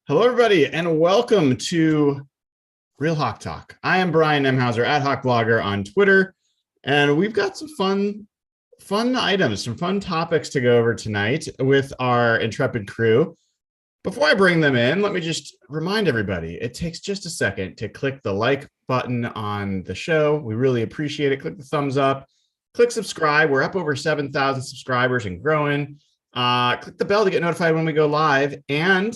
Hello, everybody, and welcome to Real Hawk Talk. I am Brian Nemhauser at Hawk Blogger on Twitter, and we've got some fun items, some fun topics to go over tonight with our intrepid crew. Before I bring them in, let me just remind everybody, it takes just a second to click the like button on the show. We really appreciate it. Click the thumbs up, click subscribe. We're up over 7,000 subscribers and growing. Click the bell to get notified when we go live, and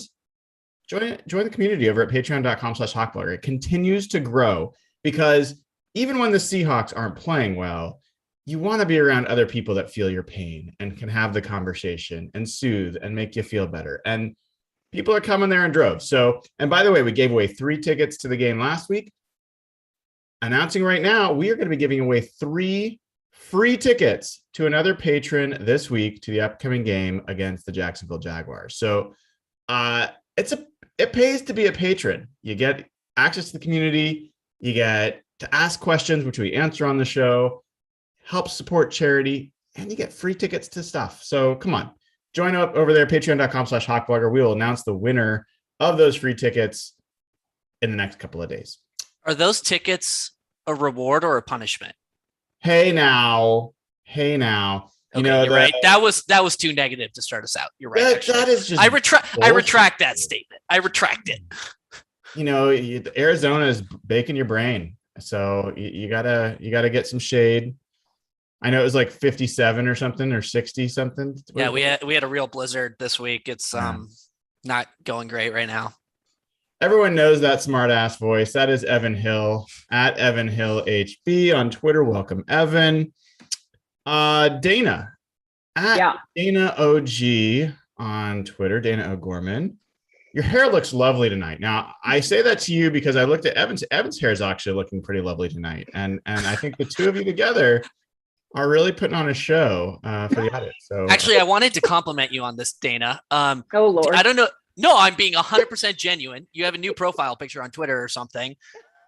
join the community over at patreon.com/hawkblogger. It continues to grow because even when the Seahawks aren't playing well, you want to be around other people that feel your pain and can have the conversation and soothe and make you feel better. And people are coming there in droves. So, and by the way, we gave away 3 tickets to the game last week. Announcing right now, we are going to be giving away 3 free tickets to another patron this week to the upcoming game against the Jacksonville Jaguars. So, it pays to be a patron. You get access to the community. You get to ask questions, which we answer on the show, help support charity, and you get free tickets to stuff. So come on, join up over there, patreon.com/hawkblogger. We will announce the winner of those free tickets in the next couple of days. Are those tickets a reward or a punishment? Hey now. Okay, you're right. That was too negative to start us out. You're right. That is just I retract that statement. I retract it. Arizona is baking your brain, so you gotta get some shade. I know it was like 57 or something or 60 something. Yeah, we had a real blizzard this week. It's not going great right now. Everyone knows that smart ass voice. That is Evan Hill at Evan Hill HB on Twitter. Welcome, Evan. Dayna at Dayna OG on Twitter, Dayna O'Gorman. Your hair looks lovely tonight. Now, I say that to you because I looked at Evan's hair is actually looking pretty lovely tonight. And I think the two of you together are really putting on a show for the audience. So actually, I wanted to compliment you on this, Dayna. Oh Lord. I don't know. No, I'm being 100% genuine. You have a new profile picture on Twitter or something,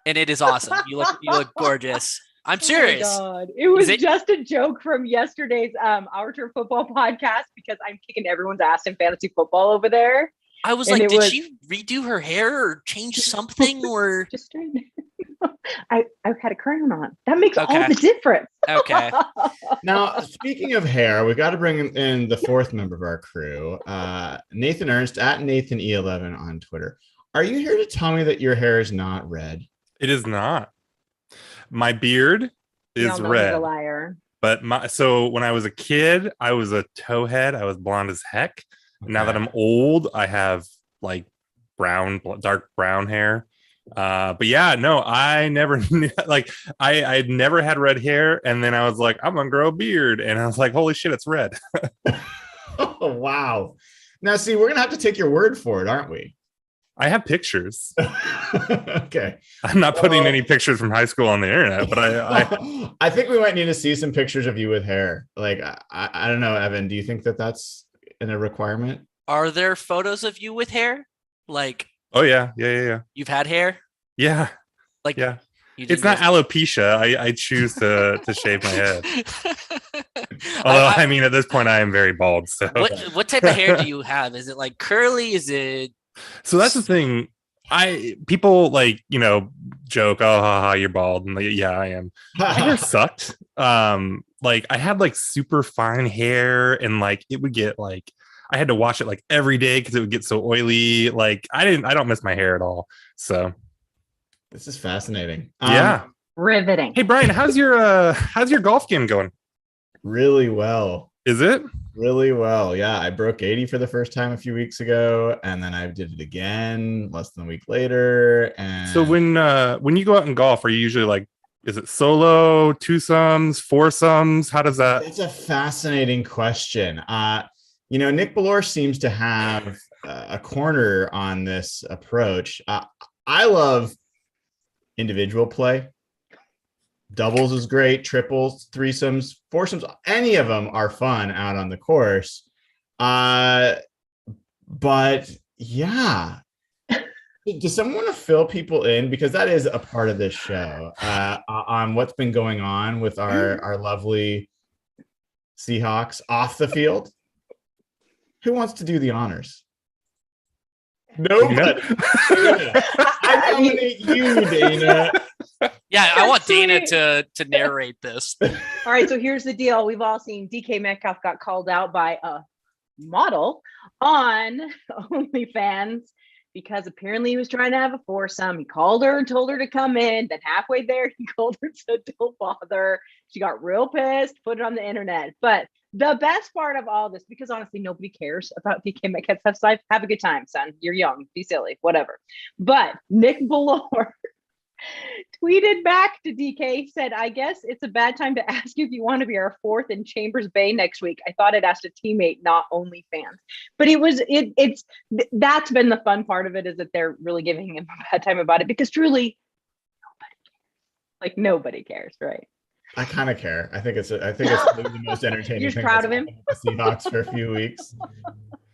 and it is awesome. You look gorgeous. I'm serious. Oh my God. It was just a joke from yesterday's Our Turf Football podcast because I'm kicking everyone's ass in fantasy football over there. I was like, did she redo her hair or change something or just straighten? I had a crown on. That makes all the difference. Okay. Now, speaking of hair, we've got to bring in the 4th member of our crew, Nathan Ernst at Nathan E11 on Twitter. Are you here to tell me that your hair is not red? It is not. My beard is red. He's a liar. But so when I was a kid, I was a towhead. I was blonde as heck. Okay. Now that I'm old, I have like dark brown hair. But yeah, no, I never knew, like I'd never had red hair, and then I was like, I'm gonna grow a beard, and I was like, holy shit, it's red. Oh wow. Now see, we're gonna have to take your word for it, aren't we? I have pictures. Okay. I'm not putting any pictures from high school on the internet, but I think we might need to see some pictures of you with hair. Like, I don't know, Evan, do you think that that's a requirement? Are there photos of you with hair? Like, oh yeah. You've had hair? Yeah. Like, yeah. It's not alopecia. I choose to shave my head. Although, I mean, at this point, I am very bald. So, what type of hair do you have? Is it like curly? Is it? So that's the thing. People like, joke, oh, haha, you're bald. And like, yeah, I am. My hair sucked. Like I had like super fine hair, and like it would get like, I had to wash it like every day because it would get so oily. Like I don't miss my hair at all. So this is fascinating. Yeah. Riveting. Hey Brian, how's your golf game going? Really well. Is it? Really well. Yeah. I broke 80 for the first time a few weeks ago, and then I did it again less than a week later. And so when you go out and golf, are you usually like, is it solo, twosomes, foursomes? How does that? It's a fascinating question. Nick Ballore seems to have a corner on this approach. I love individual play. Doubles is great, triples, threesomes, foursomes, any of them are fun out on the course. But yeah, does someone want to fill people in? Because that is a part of this show on what's been going on with our lovely Seahawks off the field. Who wants to do the honors? Nobody. Dayna. I nominate you, Dayna. Yeah, I want Dayna to narrate this. All right, so here's the deal. We've all seen DK Metcalf got called out by a model on OnlyFans because apparently he was trying to have a foursome. He called her and told her to come in. Then halfway there, he called her and said, don't bother. She got real pissed, put it on the internet. But the best part of all this, because honestly, nobody cares about DK Metcalf's life. Have a good time, son. You're young. Be silly. Whatever. But Nick Ballore tweeted back to DK, said, I guess it's a bad time to ask you if you want to be our fourth in Chambers Bay next week. I thought I'd asked a teammate, not OnlyFans. But that's been the fun part of it, is that they're really giving him a bad time about it, because truly nobody cares, right? I kind of care. I think it's the most entertaining. You're thing proud that's of him? happened with the Seahawks for a few weeks.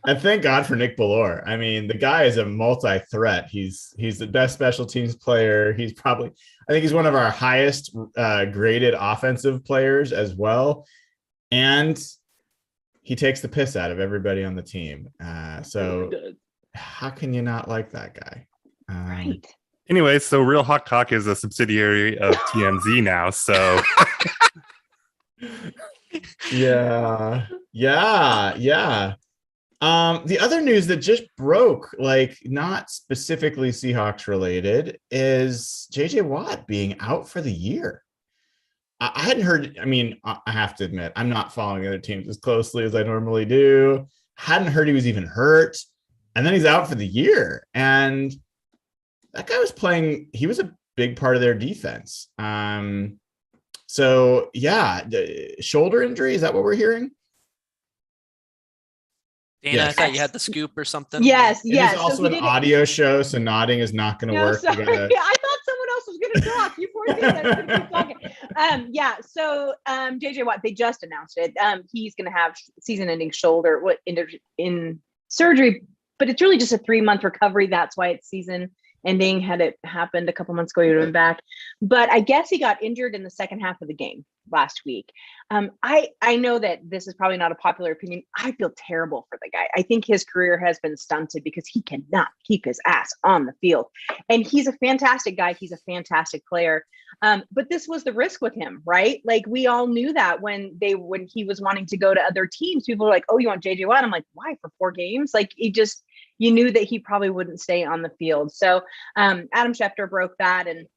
And thank God for Nick Ballore. I mean, the guy is a multi-threat. He's the best special teams player. I think he's one of our highest graded offensive players as well. And he takes the piss out of everybody on the team. So how can you not like that guy? Right. Anyway, so Real Hawk Talk is a subsidiary of TMZ now. So yeah. The other news that just broke, not specifically Seahawks related, is JJ Watt being out for the year. I hadn't heard. I mean, I have to admit, I'm not following the other teams as closely as I normally do. Hadn't heard he was even hurt. And then he's out for the year. And that guy was playing. He was a big part of their defense. So, yeah, shoulder injury. Is that what we're hearing? Dayna, Yes. I thought you had the scoop or something. Yes. It's also an audio show, so nodding is not going to work. Sorry. I thought someone else was going to talk. You poor thing. I was going to keep talking. So JJ Watt, they just announced it. He's going to have season-ending shoulder in surgery, but it's really just a 3-month recovery. That's why it's season-ending. Had it happened a couple months ago, he would have been back. But I guess he got injured in the second half of the game last week. I know that this is probably not a popular opinion. I feel terrible for the guy. I think his career has been stunted because he cannot keep his ass on the field. And he's a fantastic guy. He's a fantastic player. But this was the risk with him, right? We all knew that when he was wanting to go to other teams, people were like, oh, you want JJ Watt? I'm like, why, for 4 games? You knew that he probably wouldn't stay on the field. So Adam Schefter broke that, and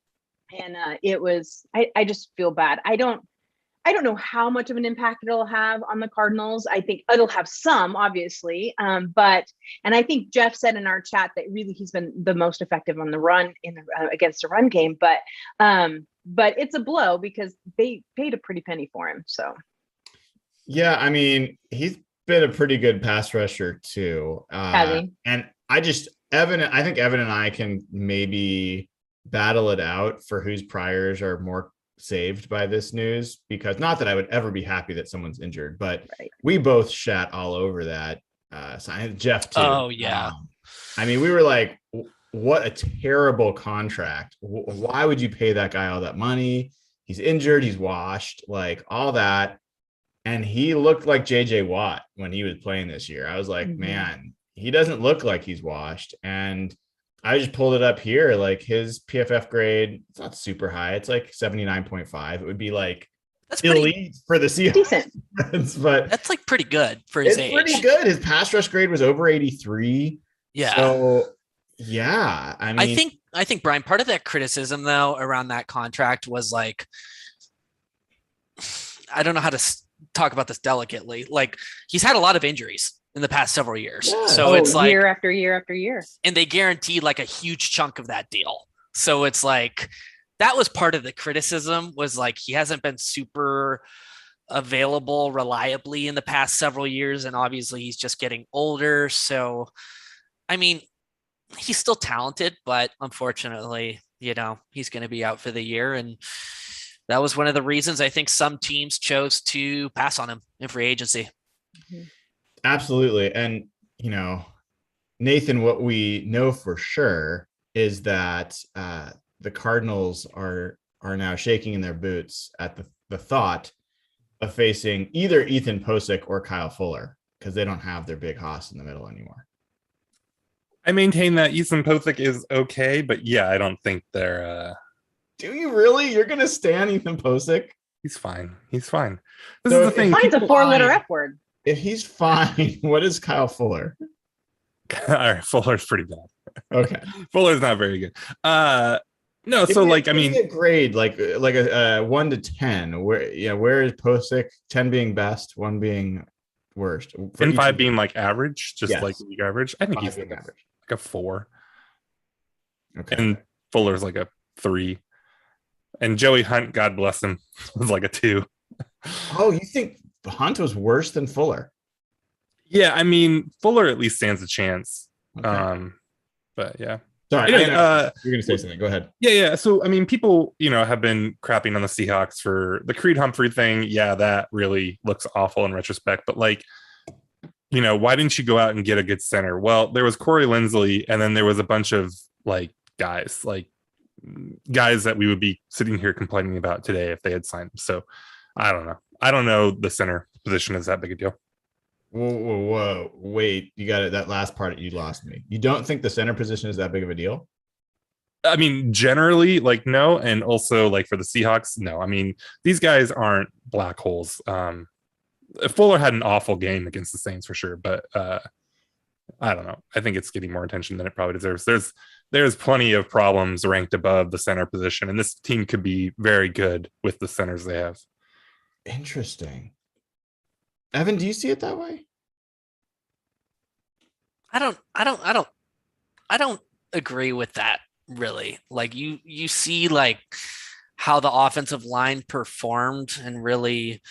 it was. I just feel bad. I don't know how much of an impact it'll have on the Cardinals. I think it'll have some, obviously, and I think Jeff said in our chat that really he's been the most effective on the run against the run game. But it's a blow because they paid a pretty penny for him. So yeah, I mean, he's been a pretty good pass rusher too. Has he? And I think Evan and I can maybe battle it out for whose priors are more saved by this news, because not that I would ever be happy that someone's injured, but right. We both shat all over that. Jeff too. Oh yeah. I mean, we were like, what a terrible contract. Why would you pay that guy all that money? He's injured. He's washed, all that. And he looked like JJ Watt when he was playing this year. I was like, man, he doesn't look like he's washed. And I just pulled it up here. His PFF grade, it's not super high. It's 79.5. It would be that's elite for the Seahawks. Decent. But that's pretty good for his age. Pretty good. His pass rush grade was over 83. Yeah. So yeah, I mean, I think Brian, part of that criticism though around that contract was I don't know how to talk about this delicately. He's had a lot of injuries in the past several years. Yeah. So it's year after year after year. And they guaranteed a huge chunk of that deal. So it's that was part of the criticism, was he hasn't been super available reliably in the past several years. And obviously he's just getting older. So, I mean, he's still talented, but unfortunately, he's going to be out for the year. And that was one of the reasons I think some teams chose to pass on him in free agency. Absolutely. And, Nathan, what we know for sure is that the Cardinals are now shaking in their boots at the thought of facing either Ethan Posick or Kyle Fuller, because they don't have their big hoss in the middle anymore. I maintain that Ethan Pothick is okay, but yeah, I don't think they're. Do you really? You're gonna stand Ethan Posick? He's fine. He's fine. This So is the thing. Fine's a 4-letter F word. If he's fine, what is Kyle Fuller? All right, Fuller's pretty bad. Okay. Fuller's not very good. No, If so you- like, I if you mean, get grade like a 1 to 10. Where is Posick? 10 being best, 1 being worst, for and each 5 of being like average, just Yes. like league average. I think 5 he's being like average. a 4, Okay. and Fuller's like a 3, and Joey Hunt, God bless him, was like a 2. Oh, you think Hunt was worse than Fuller? Yeah, I mean, Fuller at least stands a chance. Okay. But yeah. Sorry, Anyway, you're gonna say something. Go ahead. Yeah. So, I mean, people, have been crapping on the Seahawks for the Creed Humphrey thing. Yeah, that really looks awful in retrospect. But, like, why didn't you go out and get a good center? Well, there was Corey Linsley, and then there was a bunch of, guys that we would be sitting here complaining about today if they had signed them. So, I don't know. I don't know the center position is that big a deal. Whoa. Wait, you got it. That last part, you lost me. You don't think the center position is that big of a deal? I mean, generally, no. And also, for the Seahawks, no. I mean, these guys aren't black holes. Fuller had an awful game against the Saints for sure, but I don't know. I think it's getting more attention than it probably deserves. There's plenty of problems ranked above the center position, and this team could be very good with the centers they have. Interesting. Evan, do you see it that way? I don't agree with that really. Like you see how the offensive line performed and really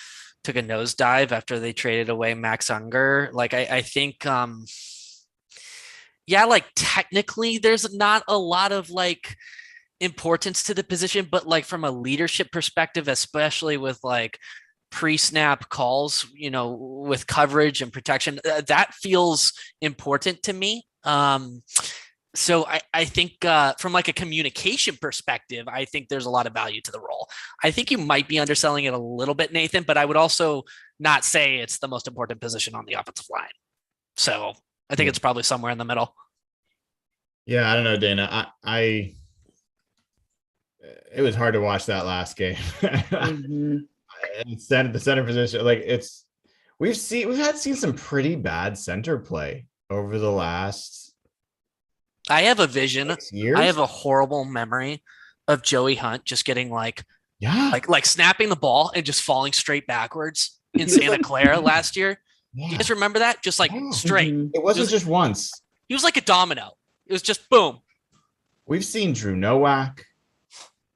took a nosedive after they traded away Max Unger. I think technically there's not a lot of importance to the position, but from a leadership perspective, especially with pre-snap calls, with coverage and protection, that feels important to me. So I think from a communication perspective, I think there's a lot of value to the role. I think you might be underselling it a little bit, Nathan, but I would also not say it's the most important position on the offensive line. So I think it's probably somewhere in the middle. Yeah, I don't know, Dana. It was hard to watch that last game. Mm-hmm. And the center position, we've seen some pretty bad center play over the last I have a vision. 6 years. I have a horrible memory of Joey Hunt just getting yeah, snapping the ball and just falling straight backwards in Santa Clara last year. yeah. Do you guys remember that? Just straight. Mm-hmm. It wasn't just once. He was like a domino. It was just boom. We've seen Drew Nowak.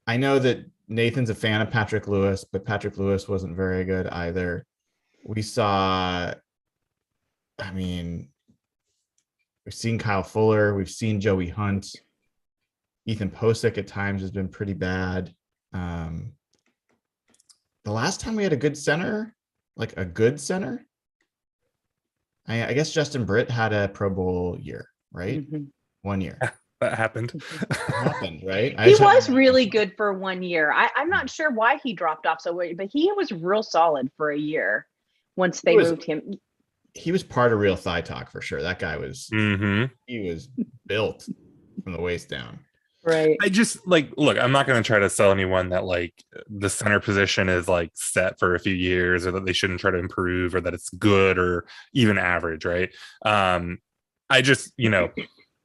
I know that Nathan's a fan of Patrick Lewis, but Patrick Lewis wasn't very good either. We've seen Kyle Fuller. We've seen Joey Hunt. Ethan Posick at times has been pretty bad. The last time we had a good center, I guess Justin Britt had a Pro Bowl year, right? Mm-hmm. 1 year. That happened. It happened, right? He was really good for 1 year. I'm not sure why he dropped off so late, but he was real solid for a year once they moved him. He was part of Real Thigh Talk for sure. That guy was, he was built from the waist down. Right. I just look, I'm not going to try to sell anyone that the center position is set for a few years, or that they shouldn't try to improve, or that it's good or even average. Right. I just,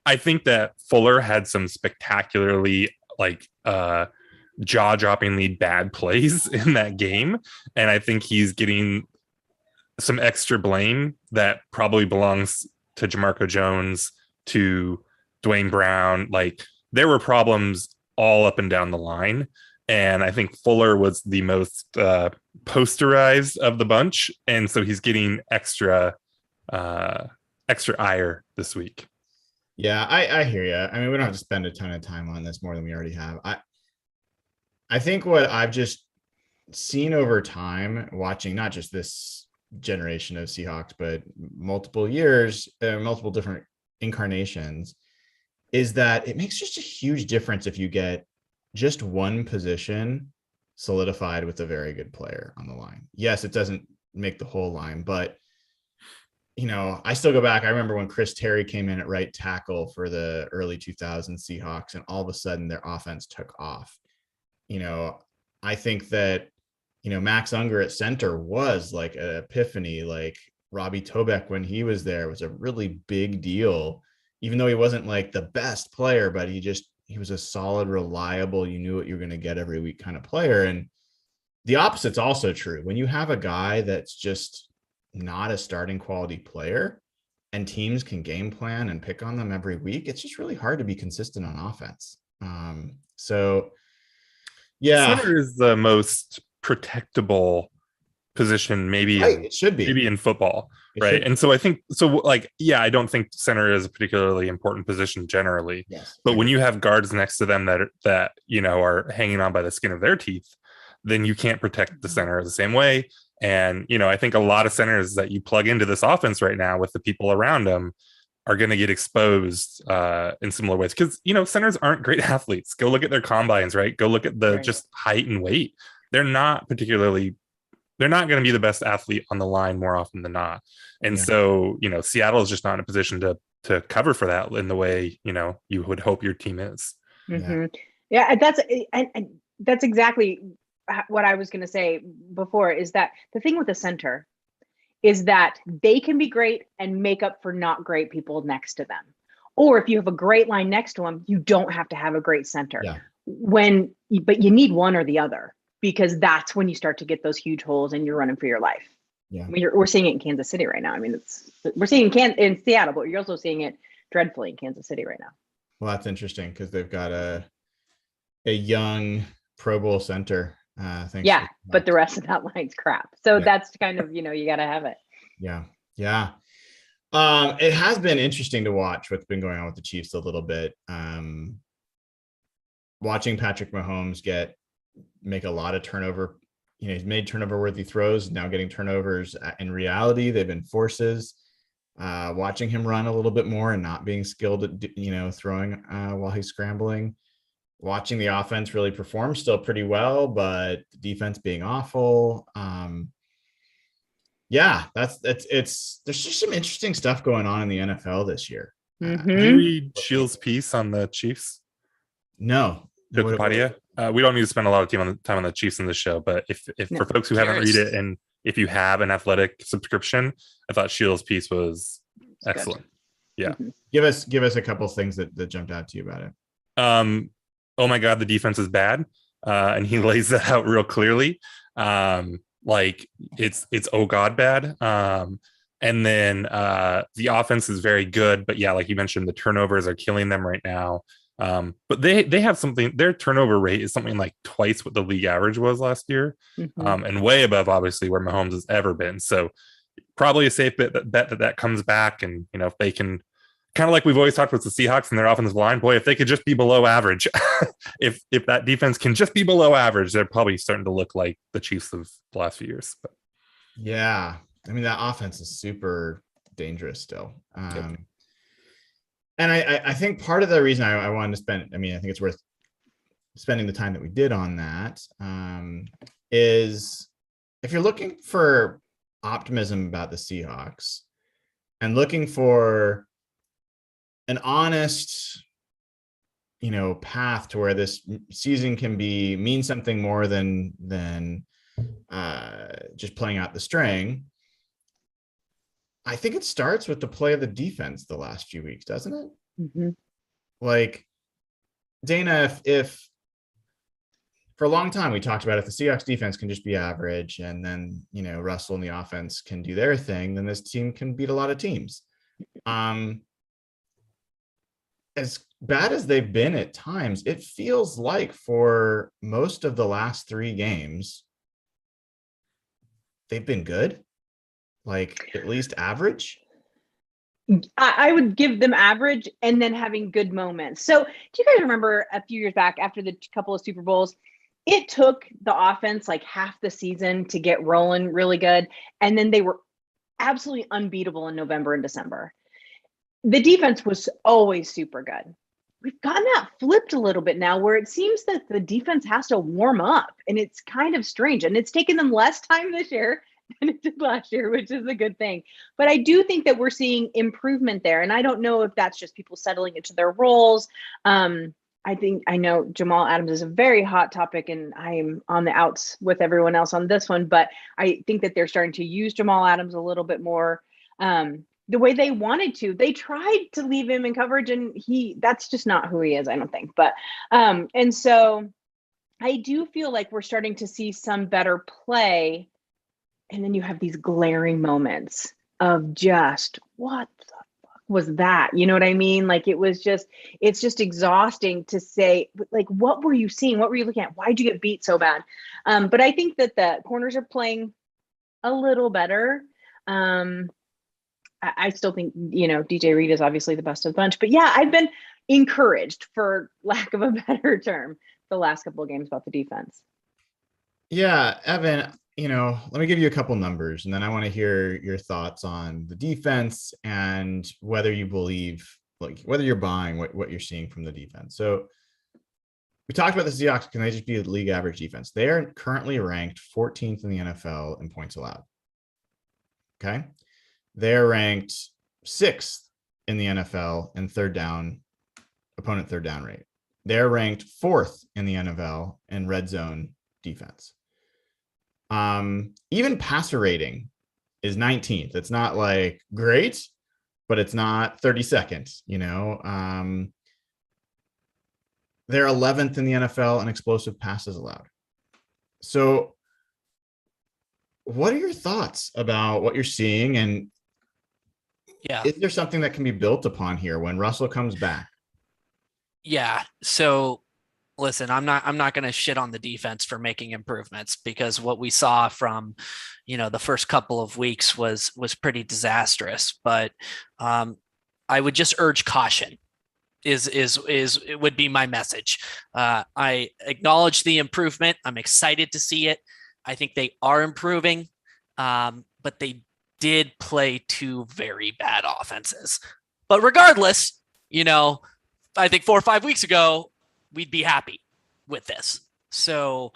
I think that Fuller had some spectacularly jaw-droppingly bad plays in that game. And I think he's getting some extra blame that probably belongs to Jamarco Jones, to Dwayne Brown. There were problems all up and down the line. And I think Fuller was the most posterized of the bunch. And so he's getting extra ire this week. Yeah, I hear you. I mean, we don't have to spend a ton of time on this more than we already have. I think what I've just seen over time, watching not just this generation of Seahawks, but multiple years, multiple different incarnations, is that it makes just a huge difference if you get just one position solidified with a very good player on the line. Yes, it doesn't make the whole line, but I still go back. I remember when Chris Terry came in at right tackle for the early 2000s Seahawks, and all of a sudden their offense took off. I think that, Max Unger at center was like an epiphany. Like Robbie Tobeck, when he was there, was a really big deal, even though he wasn't like the best player, but he was a solid, reliable, you knew what you were going to get every week kind of player. And the opposite's also true. When you have a guy that's just not a starting quality player and teams can game plan and pick on them every week, it's just really hard to be consistent on offense. So yeah, center is the most protectable position, maybe it should be, maybe in football, right? And so I think I don't think center is a particularly important position generally. Yes, but when you have guards next to them that are hanging on by the skin of their teeth, then you can't protect the center the same way. And I think a lot of centers that you plug into this offense right now with the people around them are going to get exposed in similar ways, because centers aren't great athletes. Go look at their combines, right? Go look at the just height and weight. They're not going to be the best athlete on the line more often than not. And so Seattle is just not in a position to cover for that in the way you would hope your team is. Yeah, that's exactly what I was going to say before, is that the thing with the center is that they can be great and make up for not great people next to them. Or if you have a great line next to them, you don't have to have a great center. But you need one or the other, because that's when you start to get those huge holes and you're running for your life. I mean, we're seeing it in Kansas City right now. I mean, we're seeing it in Seattle, but you're also seeing it dreadfully in Kansas City right now. Well, that's interesting, because they've got a young Pro Bowl center. But the rest of that line's crap. So that's kind of, you got to have it. Yeah. It has been interesting to watch what's been going on with the Chiefs a little bit. Watching Patrick Mahomes make a lot of turnover. He's made turnover worthy throws, now getting turnovers. In reality, they've been forces. Watching him run a little bit more and not being skilled at, throwing while he's scrambling. Watching the offense really perform still pretty well, but the defense being awful. There's just some interesting stuff going on in the NFL this year. Did you read Shields' piece on the Chiefs? No. We don't need to spend a lot of time on the Chiefs in the show, but if for folks who haven't read it, and if you have an Athletic subscription, I thought Shields' piece was excellent. Yeah. Give us a couple of things that jumped out to you about it. Oh my God, the defense is bad. And he lays that out real clearly. Like it's oh God bad. And then the offense is very good, but like you mentioned, the turnovers are killing them right now. But they have something, their turnover rate is something like twice what the league average was last year. And way above obviously where Mahomes has ever been. So probably a safe bet that comes back. And if they can, kind of like we've always talked with the Seahawks and their offensive line, boy, if they could just be below average, if that defense can just be below average, they're probably starting to look like the Chiefs of the last few years. But yeah, I mean, that offense is super dangerous still. And I think part of the reason I wanted to spend, I think it's worth spending the time that we did on that, is if you're looking for optimism about the Seahawks and looking for an honest, path to where this season can mean something more than just playing out the string. I think it starts with the play of the defense the last few weeks, doesn't it? Like, Dayna, if for a long time we talked about if the Seahawks defense can just be average and then, Russell and the offense can do their thing, then this team can beat a lot of teams. As bad as they've been at times, it feels like for most of the last 3 games, they've been good, like at least average. I would give them average and then having good moments. So do you guys remember a few years back after the couple of Super Bowls, it took the offense like half the season to get rolling really good. And then they were absolutely unbeatable in November and December. The defense was always super good. We've gotten that flipped a little bit now where it seems that the defense has to warm up, and it's kind of strange. And it's taken them less time this year than it did last year, which is a good thing. But I do think that we're seeing improvement there. And I don't know if that's just people settling into their roles. I know Jamal Adams is a very hot topic, and I'm on the outs with everyone else on this one, but I think that they're starting to use Jamal Adams a little bit more the way they wanted to. They tried to leave him in coverage, and that's just not who he is, I don't think. But and so I do feel like we're starting to see some better play. And then you have these glaring moments of just what the fuck was that? You know what I mean? Like it's just exhausting to say, like, what were you seeing? What were you looking at? Why'd you get beat so bad? But I think that the corners are playing a little better. I still think, DJ Reed is obviously the best of the bunch, but yeah, I've been encouraged, for lack of a better term, the last couple of games about the defense. Yeah, Evan, let me give you a couple numbers, and then I want to hear your thoughts on the defense and whether you believe, like, whether you're buying what you're seeing from the defense. So we talked about the Seahawks. Can they just be a league average defense? They are currently ranked 14th in the NFL in points allowed. Okay. They're ranked 6th in the NFL in opponent third down rate. They're ranked 4th in the NFL in red zone defense. Even passer rating is 19th. It's not like great, but it's not 32nd, they're 11th in the NFL in explosive passes allowed. So what are your thoughts about what you're seeing? And is there something that can be built upon here when Russell comes back? Yeah. So listen, I'm not going to shit on the defense for making improvements, because what we saw from, the first couple of weeks was pretty disastrous. But I would just urge caution. It would be my message. I acknowledge the improvement. I'm excited to see it. I think they are improving, but they did play 2 very bad offenses. But regardless, I think 4 or 5 weeks ago, we'd be happy with this. So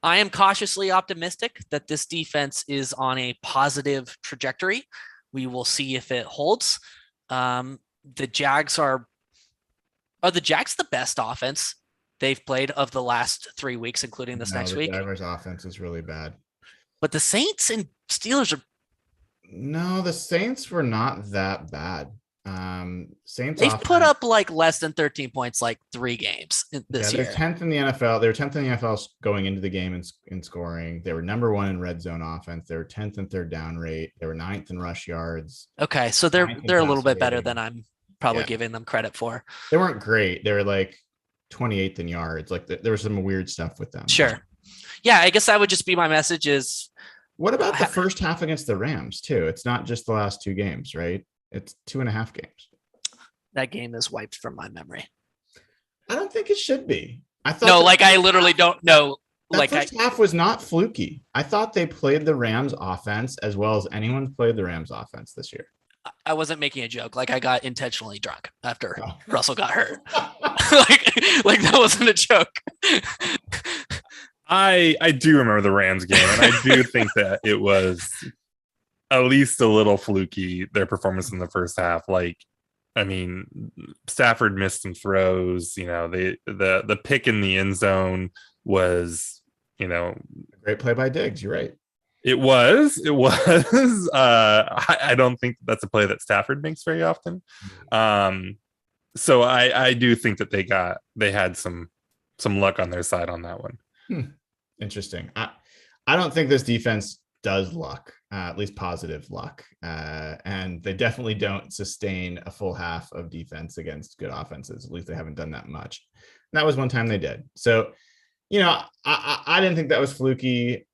I am cautiously optimistic that this defense is on a positive trajectory. We will see if it holds. The Jags are the Jags the best offense they've played of the last 3 weeks, including this next week? The Jaguars offense is really bad. But the Saints and Steelers are. No, the Saints were not that bad. Saints they've put up like less than 13 points like 3 games this year. They're 10th in the NFL. They were 10th in the NFL going into the game in scoring. They were number 1 in red zone offense. They were 10th in third down rate. They were 9th in rush yards. Okay, so they're a little bit better than I'm probably giving them credit for. They weren't great. They were like 28th in yards. Like there was some weird stuff with them. Sure. Yeah, I guess that would just be my message is. What about the first half against the Rams too? It's not just the last 2 games, right? It's 2.5 games. That game is wiped from my memory. I don't think it should be. I thought I literally don't know. That first half was not fluky. I thought they played the Rams offense as well as anyone's played the Rams offense this year. I wasn't making a joke. Like, I got intentionally drunk after Russell got hurt. like that wasn't a joke. I do remember the Rams game, and I do think that it was at least a little fluky, their performance in the first half. Like, I mean, Stafford missed some throws. The pick in the end zone was, a great play by Diggs. You're right. It was. I don't think that's a play that Stafford makes very often. So I do think that they had some luck on their side on that one. Interesting. I don't think this defense does luck, at least positive luck. And they definitely don't sustain a full half of defense against good offenses. At least they haven't done that much. And that was one time they did. So, I didn't think that was fluky.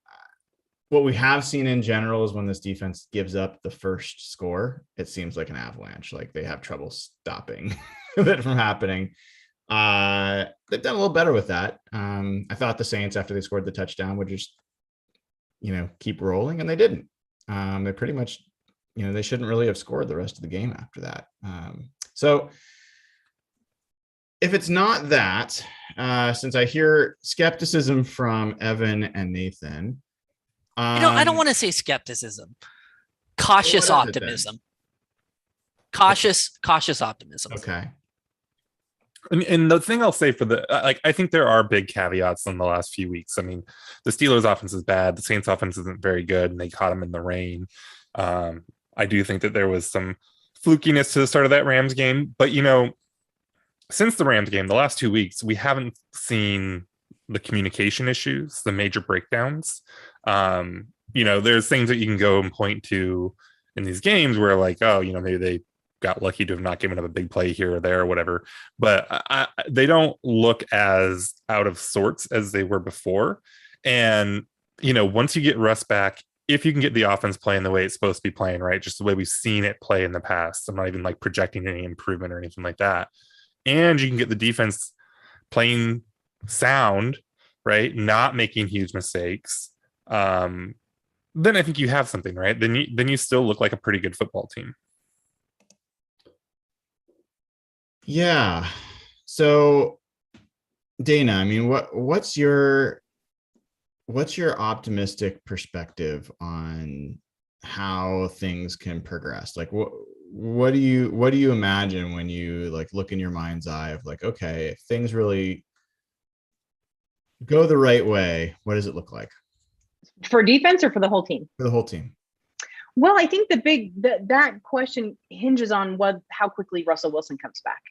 What we have seen in general is when this defense gives up the first score, it seems like an avalanche. Like they have trouble stopping that from happening. They've done a little better with that. I thought the Saints, after they scored the touchdown, would just, keep rolling, and they didn't. They pretty much, they shouldn't really have scored the rest of the game after that. So if it's not that, since I hear skepticism from Evan and Nathan, I don't want to say skepticism. Cautious What is it then? optimism. Cautious optimism. Okay. And the thing I'll say for I think there are big caveats in the last few weeks. I mean, the Steelers offense is bad. The Saints offense isn't very good, and they caught them in the rain. I do think that there was some flukiness to the start of that Rams game. But, since the Rams game, the last 2 weeks, we haven't seen the communication issues, the major breakdowns. There's things that you can go and point to in these games where maybe they got lucky to have not given up a big play here or there or whatever, but they don't look as out of sorts as they were before. And, once you get Russ back, if you can get the offense playing the way it's supposed to be playing, right, just the way we've seen it play in the past, I'm not even projecting any improvement or anything like that. And you can get the defense playing sound, right, not making huge mistakes. Then I think you have something, right? Then you still look like a pretty good football team. Yeah. So, Dayna, I mean, what's your optimistic perspective on how things can progress? Like, what do you imagine when you look in your mind's eye of okay, if things really go the right way, what does it look like for defense or for the whole team? For the whole team. Well, I think that question hinges on how quickly Russell Wilson comes back.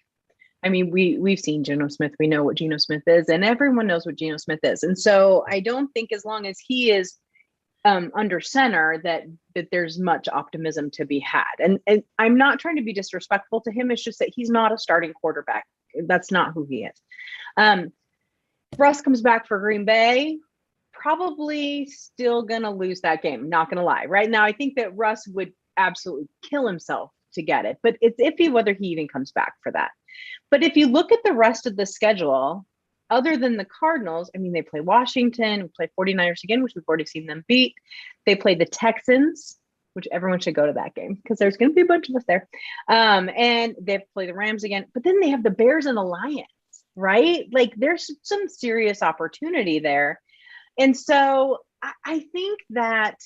I mean, we've seen Geno Smith. We know what Geno Smith is, and everyone knows what Geno Smith is. And so I don't think as long as he is under center that there's much optimism to be had. And I'm not trying to be disrespectful to him. It's just that he's not a starting quarterback. That's not who he is. Russ comes back for Green Bay, probably still going to lose that game. Not going to lie. Right now, I think that Russ would absolutely kill himself to get it, but it's iffy whether he even comes back for that. But if you look at the rest of the schedule, other than the Cardinals, I mean, they play Washington, we play 49ers again, which we've already seen them beat. They play the Texans, which everyone should go to that game because there's going to be a bunch of us there. And they play the Rams again, but then they have the Bears and the Lions, right? There's some serious opportunity there. And so I think that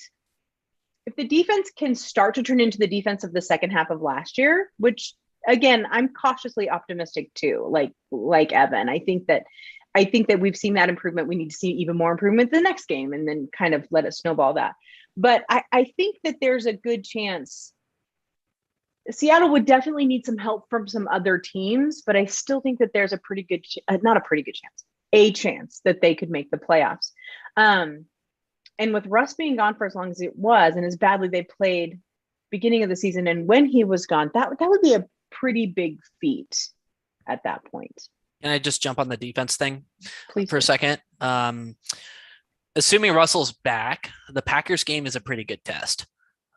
if the defense can start to turn into the defense of the second half of last year, which again, I'm cautiously optimistic too, like Evan. I think that we've seen that improvement. We need to see even more improvement the next game and then kind of let it snowball that. But I think that there's a good chance. Seattle would definitely need some help from some other teams, but I still think that there's a pretty good, not a pretty good chance, a chance that they could make the playoffs. And with Russ being gone for as long as it was and as badly they played beginning of the season, and when he was gone, that would be a pretty big feat at that point. Can I just jump on the defense thing Please for a second? Assuming Russell's back, the Packers game is a pretty good test.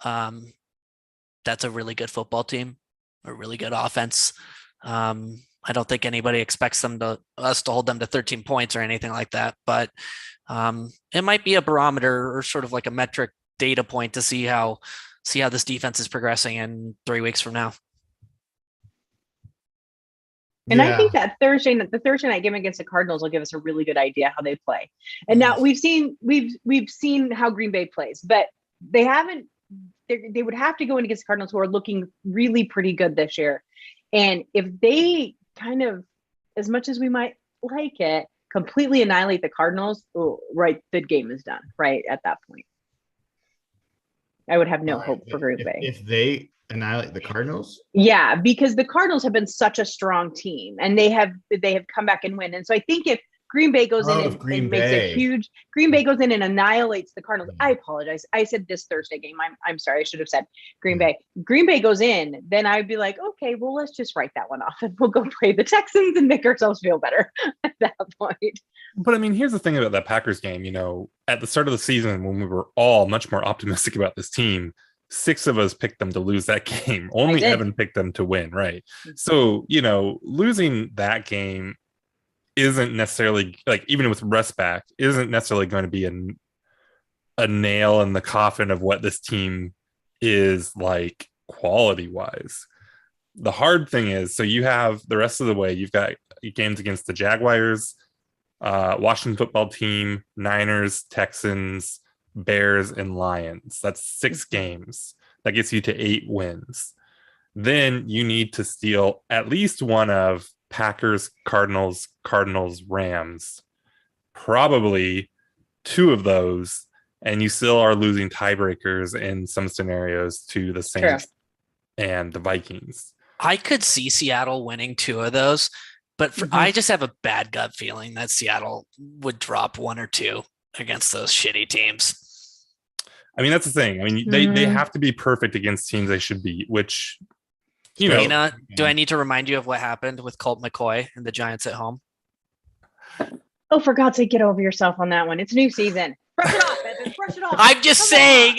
That's a really good football team, a really good offense. I don't think anybody expects us to hold them to 13 points or anything like that, but it might be a barometer or sort of like a metric data point to see how this defense is progressing in 3 weeks from now. And I think that the Thursday night game against the Cardinals will give us a really good idea how they play. And now we've seen how Green Bay plays, but they haven't. They would have to go in against the Cardinals, who are looking really pretty good this year. And if they kind of, as much as we might like it, completely annihilate the Cardinals, right, the game is done. Right at that point, I would have no hope for Green Bay if they annihilate the Cardinals. Yeah, because the Cardinals have been such a strong team, and they have come back and win. And so I think if Green Bay goes in and makes a huge, Green Bay goes in and annihilates the Cardinals. I apologize. I said this Thursday game. I'm sorry. I should have said Green Bay. Green Bay goes in, then I'd be like, okay, well, let's just write that one off and we'll go play the Texans and make ourselves feel better at that point. But I mean, here's the thing about that Packers game. At the start of the season, when we were all much more optimistic about this team, 6 of us picked them to lose that game. Only Evan picked them to win, right? So, losing that game isn't necessarily, even with Russ back, isn't necessarily going to be a nail in the coffin of what this team is like quality wise. The hard thing is, so you have the rest of the way, you've got games against the Jaguars, Washington football team, Niners, Texans, Bears, and Lions. That's 6 games. That gets you to 8 wins. Then you need to steal at least one of Packers, Cardinals, Rams, probably 2 of those, and you still are losing tiebreakers in some scenarios to the Saints and the Vikings. I could see Seattle winning 2 of those, but I just have a bad gut feeling that Seattle would drop 1 or 2 against those shitty teams. I mean, that's the thing. I mean, they have to be perfect against teams they should beat, which, you know. Dayna, do I need to remind you of what happened with Colt McCoy and the Giants at home? Oh, for God's sake, get over yourself on that one. It's a new season. Brush it off, Evan. Brush it off. I'm just saying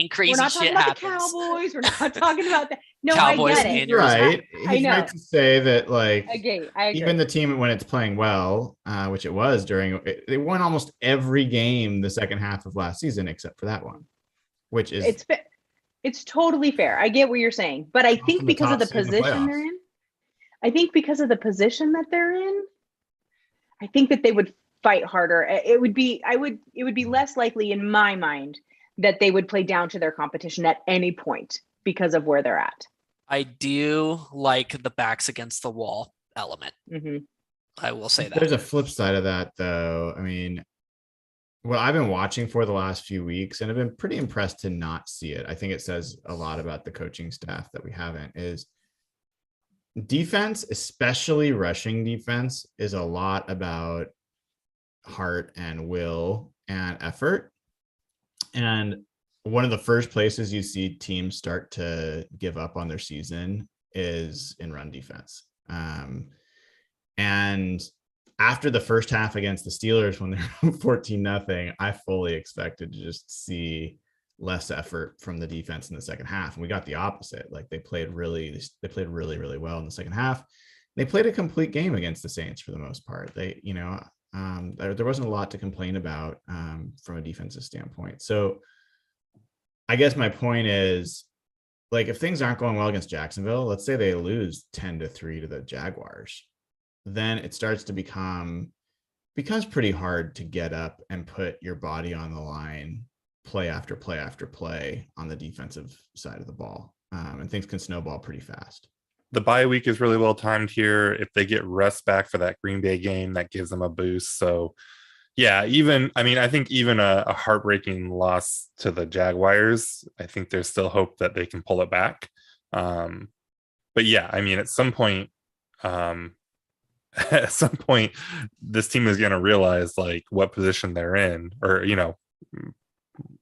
crazy shit happens. We're not talking about the Cowboys. We're not talking about that. No, Cowboys, I get it. Right. I know. He's right to say that, like, I agree. Even the team, when it's playing well, which it was they won almost every game the second half of last season, except for that one, which is it's totally fair. I get what you're saying, but I think because of the position they're in, I think that they would fight harder. It would be less likely in my mind that they would play down to their competition at any point because of where they're at. I do like the backs against the wall element. I will say that. There's a flip side of that, though. I mean, what I've been watching for the last few weeks, and I've been pretty impressed to not see it. I think it says a lot about the coaching staff that we haven't, is defense, especially rushing defense, is a lot about heart and will and effort. And one of the first places you see teams start to give up on their season is in run defense. And after the first half against the Steelers, when they're 14-0, I fully expected to just see less effort from the defense in the second half. And we got the opposite. Like, they played really, really well in the second half. They played a complete game against the Saints for the most part. There wasn't a lot to complain about from a defensive standpoint. So I guess my point is, like, if things aren't going well against Jacksonville, let's say they lose 10-3 to the Jaguars, then it starts to becomes pretty hard to get up and put your body on the line play after play after play on the defensive side of the ball. And things can snowball pretty fast. The bye week is really well timed here. If they get rest back for that Green Bay game, that gives them a boost. So yeah, I think even a heartbreaking loss to the Jaguars, I think there's still hope that they can pull it back. But yeah, I mean, at some point, this team is going to realize, like, what position they're in, or,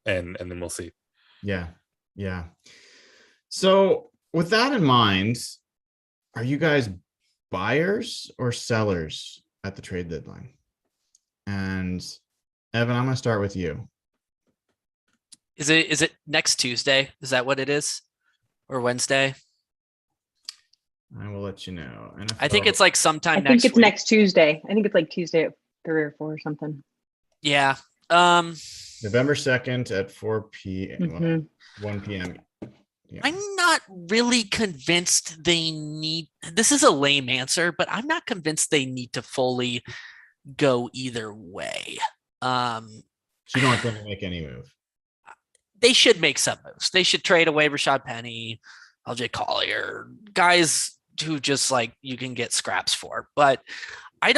and then we'll see. Yeah. So with that in mind, are you guys buyers or sellers at the trade deadline? And Evan, I'm going to start with you. Is it next Tuesday? Is that what it is? Or Wednesday? I will let you know. NFL, I think it's like sometime next week. I think it's next Tuesday. I think it's like Tuesday at 3 or 4 or something. Yeah. November 2nd at 4 p.m. 1 p.m. Yeah. I'm not really convinced they need, this is a lame answer, but I'm not convinced they need to fully go either way. So you don't want them to make any move? They should make some moves. They should trade away Rashad Penny, LJ Collier, guys who just, like, you can get scraps for. But I'm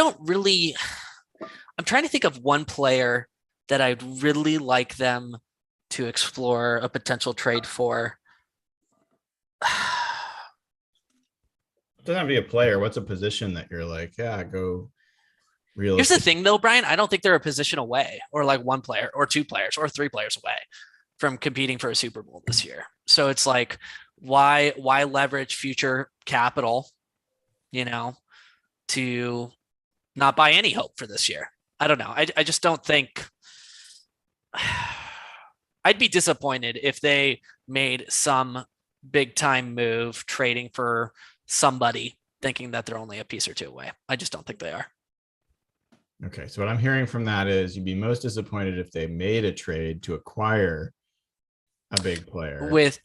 trying to think of one player that I'd really like them to explore a potential trade for. It doesn't have to be a player. What's a position that you're like, yeah, go real? Here's the thing, though, Brian. I don't think they're a position away, or like 1 player or 2 players or 3 players away from competing for a Super Bowl this year. So it's like, why leverage future capital, to not buy any hope for this year? I don't know. I just don't think. I'd be disappointed if they made some big time move trading for somebody thinking that they're only a piece or 2 away. I just don't think they are. Okay. So what I'm hearing from that is you'd be most disappointed if they made a trade to acquire a big player with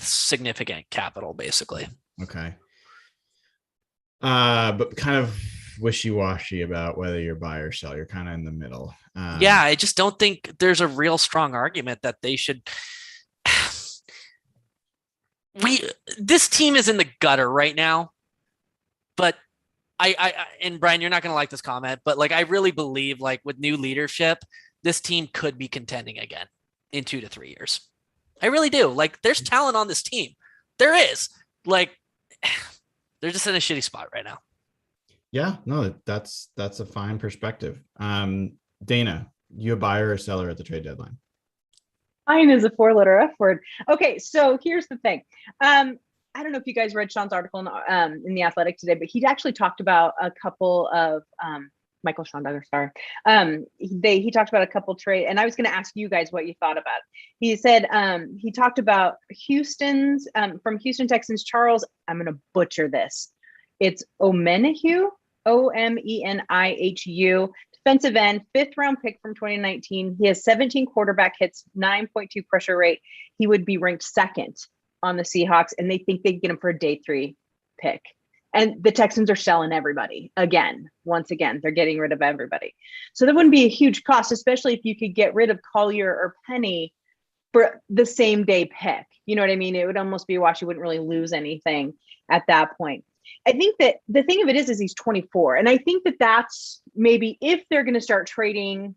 significant capital, basically. Okay. But kind of wishy-washy about whether you're buy or sell. You're kind of in the middle. Yeah, I just don't think there's a real strong argument that they should. This team is in the gutter right now, but and Brian, you're not going to like this comment, but like I really believe like with new leadership, this team could be contending again in 2 to 3 years. I really do. Like there's talent on this team. There is. Like they're just in a shitty spot right now. Yeah, no, that's a fine perspective. Dayna, you a buyer or seller at the trade deadline? Mine is a 4-letter F word. Okay, so here's the thing. I don't know if you guys read Sean's article in The Athletic today, but he actually talked about a couple of Michael Schondogger, sorry. He talked about a couple trade, and I was going to ask you guys what you thought about it. He said he talked about Houston's from Houston Texans Charles. I'm going to butcher this. It's Omenihu, Omenihu, defensive end, 5th round pick from 2019. He has 17 quarterback hits, 9.2 pressure rate. He would be ranked 2nd on the Seahawks, and they think they'd get him for a day 3 pick. And the Texans are selling everybody again. Once again, they're getting rid of everybody. So that wouldn't be a huge cost, especially if you could get rid of Collier or Penny for the same day pick. You know what I mean? It would almost be a wash. You wouldn't really lose anything at that point. I think that the thing of it is he's 24. And I think that that's maybe if they're going to start trading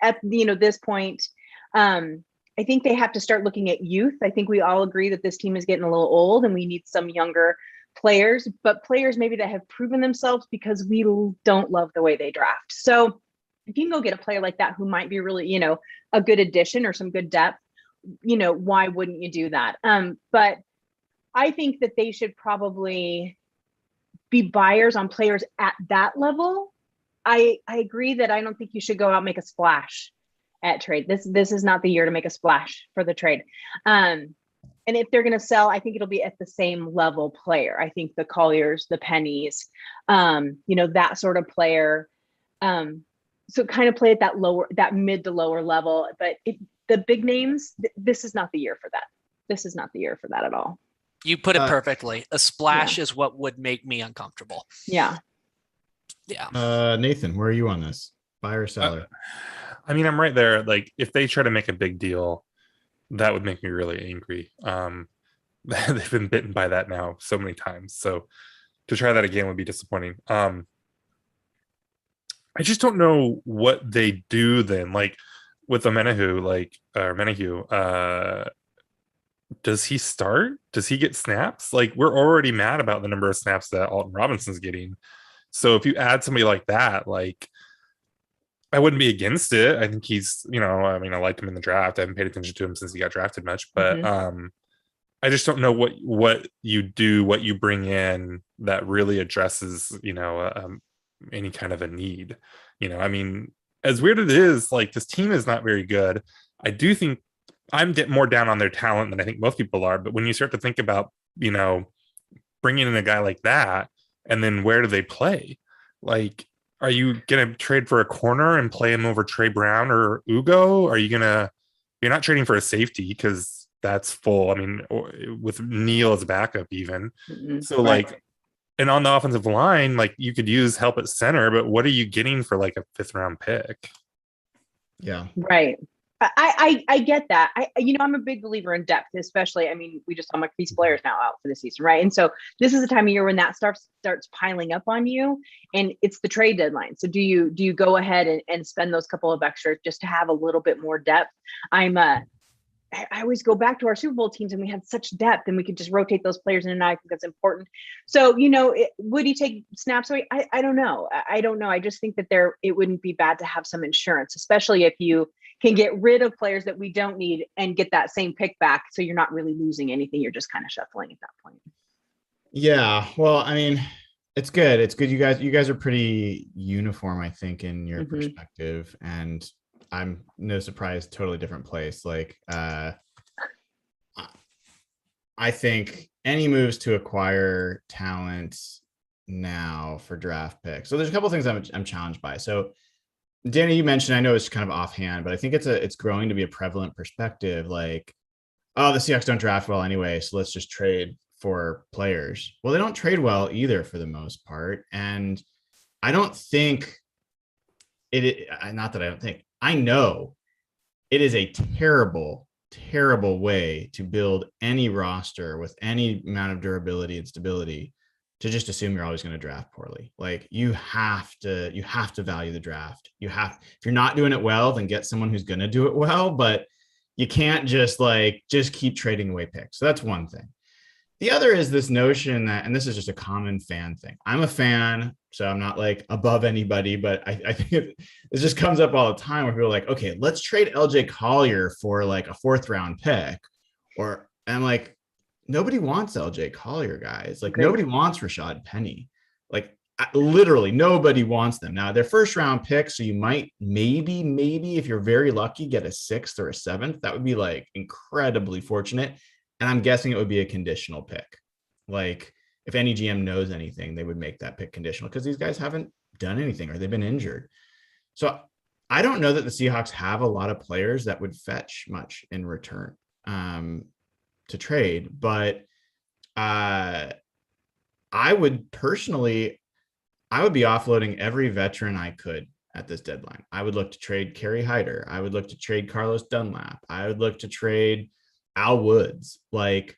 at, this point, I think they have to start looking at youth. I think we all agree that this team is getting a little old and we need some younger players, but players maybe that have proven themselves because we don't love the way they draft. So if you can go get a player like that who might be really, a good addition or some good depth, why wouldn't you do that? But I think that they should probably be buyers on players at that level. I agree that I don't think you should go out and make a splash at trade. This is not the year to make a splash for the trade. And if they're going to sell, I think it'll be at the same level player. I think the Colliers, the Pennies, that sort of player. So kind of play at that mid to lower level. But the big names, this is not the year for that. This is not the year for that at all. You put it perfectly. A splash is what would make me uncomfortable. Yeah. Yeah. Nathan, where are you on this? Buyer or seller? I mean, I'm right there. Like, if they try to make a big deal, that would make me really angry. They've been bitten by that now so many times. So to try that again would be disappointing. I just don't know what they do then. Like with Omenihu, does he start? Does he get snaps? Like, we're already mad about the number of snaps that Alton Robinson's getting. So if you add somebody like that, like, I wouldn't be against it. I think he's, I liked him in the draft. I haven't paid attention to him since he got drafted much, but I just don't know what you do, what you bring in that really addresses, any kind of a need. As weird as it is, like, this team is not very good. I do think I'm more down on their talent than I think most people are. But when you start to think about, bringing in a guy like that, and then where do they play? Like, are you going to trade for a corner and play him over Trey Brown or Ugo? You're not trading for a safety because that's full. I mean, with Neal as a backup even. Mm-hmm. So like, and on the offensive line, like, you could use help at center, but what are you getting for like a 5th round pick? Yeah. Right. I get that. I'm a big believer in depth, especially, we just saw Marquise Blair's now out for the season, right? And so this is the time of year when that starts piling up on you, and it's the trade deadline. So do you go ahead and spend those couple of extras just to have a little bit more depth? I always go back to our Super Bowl teams, and we had such depth, and we could just rotate those players in and out. I think that's important. So, would he take snaps away? I don't know. I don't know. I just think that it wouldn't be bad to have some insurance, especially if you can get rid of players that we don't need and get that same pick back. So you're not really losing anything. You're just kind of shuffling at that point. Yeah. Well, it's good. It's good. You guys are pretty uniform, I think, in your perspective, and I'm no surprise, totally different place. Like, I think any moves to acquire talent now for draft picks. So there's a couple of things I'm challenged by. So Dayna, you mentioned, I know it's kind of offhand, but I think it's growing to be a prevalent perspective. Like, oh, the Seahawks don't draft well anyway, so let's just trade for players. Well, they don't trade well either for the most part. And I don't think not that I don't think, I know it is a terrible, terrible way to build any roster with any amount of durability and stability to just assume you're always going to draft poorly. Like you have to value the draft. If you're not doing it well, then get someone who's going to do it well, but you can't just keep trading away picks. So that's one thing. The other is this notion that, and this is just a common fan thing. I'm a fan, so I'm not like above anybody, but I think it just comes up all the time where people are like, okay, let's trade LJ Collier for like a 4th round pick. And I'm like, nobody wants LJ Collier, guys. Like nobody wants Rashad Penny. Like literally nobody wants them. Now they're 1st round picks, so you might maybe if you're very lucky get a 6th or a 7th. That would be like incredibly fortunate. And I'm guessing it would be a conditional pick. Like if any GM knows anything, they would make that pick conditional because these guys haven't done anything or they've been injured. So I don't know that the Seahawks have a lot of players that would fetch much in return to trade. But I would be offloading every veteran I could at this deadline. I would look to trade Kerry Hyder. I would look to trade Carlos Dunlap. I would look to trade Al Woods. Like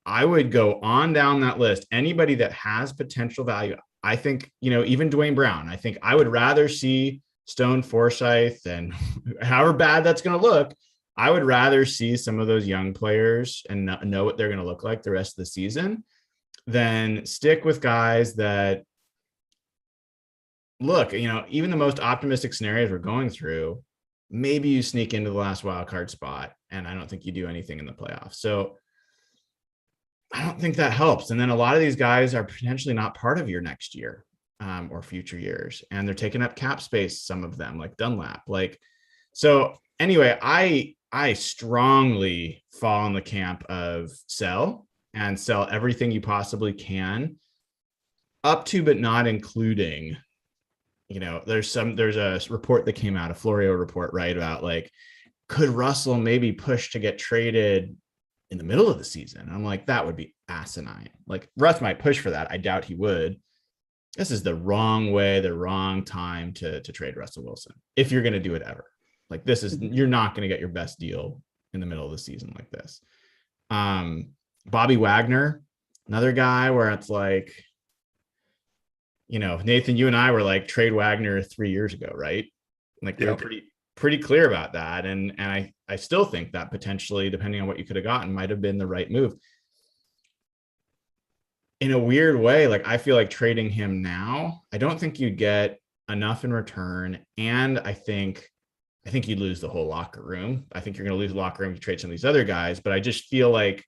I would go on down that list. Anybody that has potential value. I think, even Dwayne Brown, I think I would rather see Stone Forsythe and however bad that's going to look. I would rather see some of those young players and know what they're going to look like the rest of the season than stick with guys that look, even the most optimistic scenarios we're going through, maybe you sneak into the last wild card spot, and I don't think you do anything in the playoffs. So I don't think that helps. And then a lot of these guys are potentially not part of your next year or future years, and they're taking up cap space. Some of them, like Dunlap. So anyway, I strongly fall in the camp of sell everything you possibly can, up to but not including. There's a report that came out, a Florio report, right, about like, could Russell maybe push to get traded in the middle of the season? I'm like, that would be asinine. Like Russ might push for that. I doubt he would. This is the wrong way, the wrong time to trade Russell Wilson. If you're going to do it ever, like you're not going to get your best deal in the middle of the season like this. Bobby Wagner, another guy where it's like, Nathan, you and I were like trade Wagner 3 years ago, right? Like we were pretty clear about that. And I still think that potentially, depending on what you could have gotten, might have been the right move. In a weird way, like I feel like trading him now, I don't think you'd get enough in return. And I think you'd lose the whole locker room. I think you're going to lose the locker room if you trade some of these other guys, but I just feel like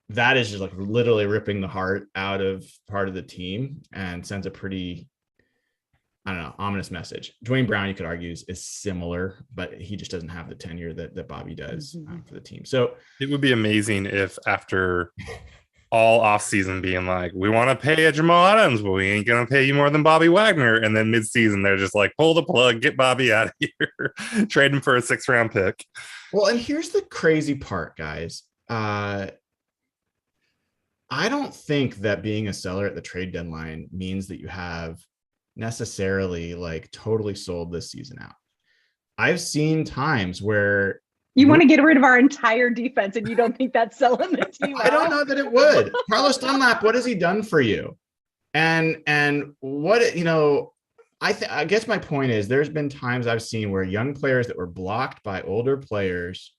that is just like literally ripping the heart out of part of the team and sends a pretty, I don't know, ominous message. Dwayne Brown, you could argue, is similar, but he just doesn't have the tenure that Bobby does for the team. So it would be amazing if after all offseason being like, we want to pay Jamal Adams, but we ain't going to pay you more than Bobby Wagner. And then midseason, they're just like, pull the plug, get Bobby out of here, trade him for a 6th round pick. Well, and here's the crazy part, guys. I don't think that being a seller at the trade deadline means that you have necessarily like totally sold this season out. I've seen times where you want to get rid of our entire defense and you don't think that's selling the team out? I don't know that it would. Carlos Dunlap, what has he done for you? And what, I guess my point is there's been times I've seen where young players that were blocked by older players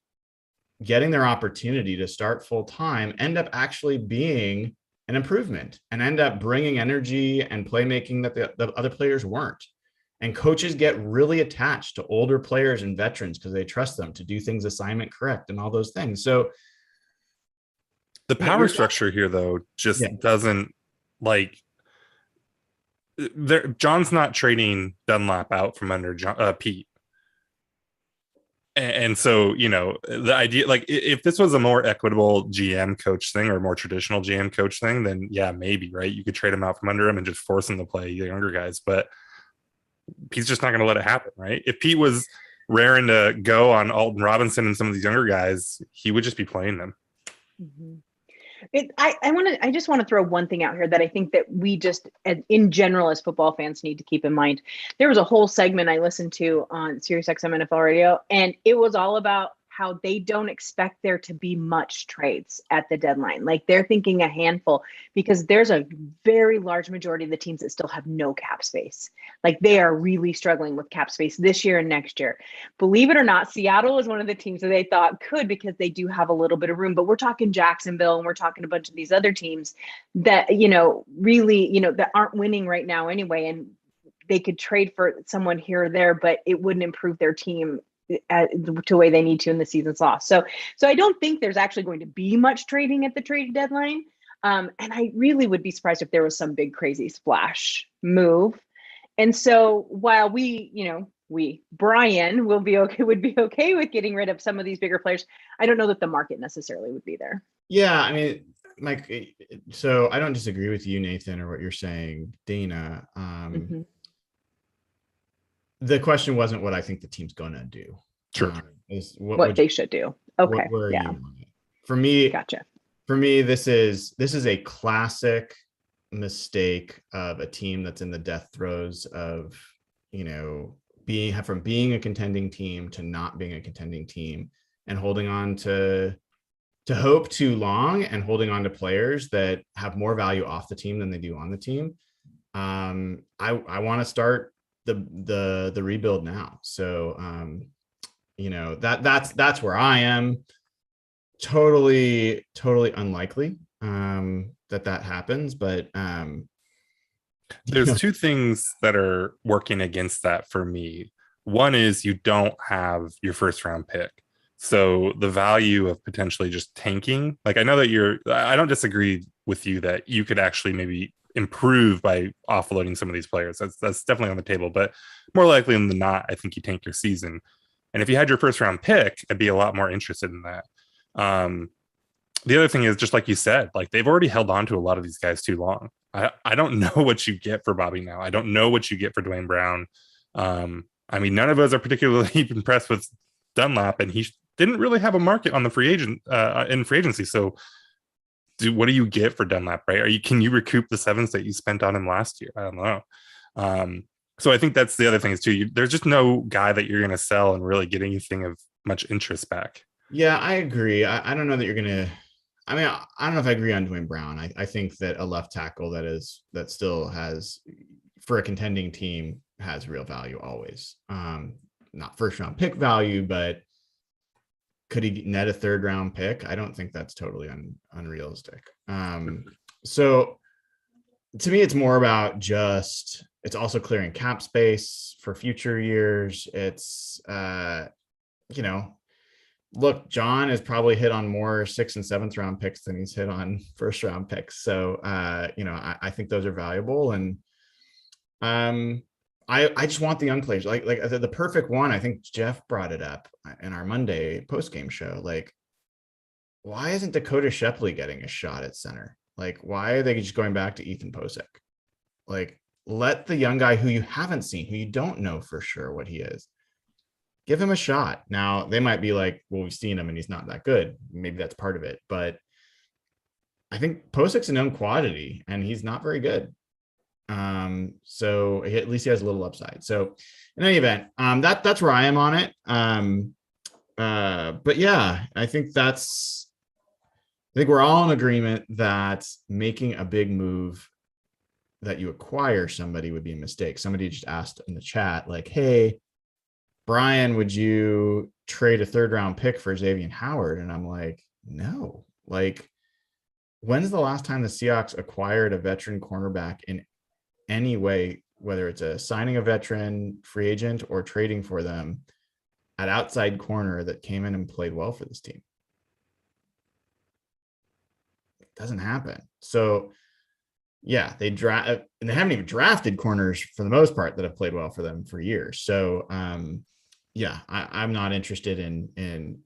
getting their opportunity to start full time end up actually being an improvement and end up bringing energy and playmaking that the other players weren't. And coaches get really attached to older players and veterans because they trust them to do things assignment correct and all those things. So the power structure here, though, just doesn't like. John's not trading Dunlap out from under Pete. And so, the idea, like, if this was a more equitable GM coach thing or a more traditional GM coach thing, then yeah, maybe, right? You could trade him out from under him and just force him to play the younger guys. But Pete's just not going to let it happen, right? If Pete was raring to go on Alton Robinson and some of these younger guys, he would just be playing them. Mm-hmm. I just want to throw one thing out here that I think that we just, in general, as football fans, need to keep in mind. There was a whole segment I listened to on SiriusXM NFL Radio, and it was all about how they don't expect there to be much trades at the deadline. Like they're thinking a handful, because there's a very large majority of the teams that still have no cap space. Like they are really struggling with cap space this year and next year. Believe it or not, Seattle is one of the teams that they thought could, because they do have a little bit of room, but we're talking Jacksonville and we're talking a bunch of these other teams that, really, that aren't winning right now anyway. And they could trade for someone here or there, but it wouldn't improve their team to the way they need to in the season's loss. So I don't think there's actually going to be much trading at the trade deadline. And I really would be surprised if there was some big crazy splash move. And so while Brian would be okay with getting rid of some of these bigger players, I don't know that the market necessarily would be there. Yeah, I mean, Mike, so I don't disagree with you, Nathan, or what you're saying, Dayna. The question wasn't what I think the team's gonna do. Sure. Is what they should do. Okay. Yeah. For me, gotcha. For me, this is a classic mistake of a team that's in the death throes of, being a contending team to not being a contending team, and holding on to hope too long, and holding on to players that have more value off the team than they do on the team. I want to start the rebuild now. So that's where I am. Totally unlikely that happens, but there's two things that are working against that for me. One is you don't have your first round pick, so the value of potentially just tanking, like I know that I don't disagree with you that you could actually maybe improve by offloading some of these players. That's definitely on the table, but more likely than not, I think you tank your season. And if you had your first round pick, I'd be a lot more interested in that. The other thing is, just like you said, like they've already held on to a lot of these guys too long. I don't know what you get for Bobby now. I don't know what you get for Dwayne Brown. I mean, none of us are particularly impressed with Dunlap, and he didn't really have a market on the free agency. So what do you get for Dunlap, right? Can you recoup the sevens that you spent on him last year? I don't know. So I think that's the other thing is too, there's just no guy that you're going to sell and really get anything of much interest back. Yeah, I agree. I don't know that you're going to, I don't know if I agree on Dwayne Brown. I think that a left tackle that still has, for a contending team, has real value always. Not first round pick value, but could he net a third round pick? I don't think that's totally unrealistic. So to me, it's more about it's also clearing cap space for future years. It's, look, John has probably hit on more 6th and 7th round picks than he's hit on first round picks. So, I think those are valuable. And I just want the young players, like the perfect one. I think Jeff brought it up in our Monday post-game show. Like, why isn't Dakota Shepley getting a shot at center? Like, why are they just going back to Ethan Posick? Like, let the young guy who you haven't seen, who you don't know for sure what he is, give him a shot. Now, they might be like, well, we've seen him and he's not that good. Maybe that's part of it. But I think Posick's a known quantity and he's not very good. So at least he has a little upside. So in any event, that's where I am on it. But yeah, I think we're all in agreement that making a big move that you acquire somebody would be a mistake. Somebody just asked in the chat, like, hey, Brian, would you trade a 3rd round pick for Xavier Howard? And I'm like, no. Like, when's the last time the Seahawks acquired a veteran cornerback in any way, whether it's a signing a veteran free agent or trading for them at outside corner that came in and played well for this team? It doesn't happen. So yeah, they haven't even drafted corners for the most part that have played well for them for years. So yeah, I'm not interested in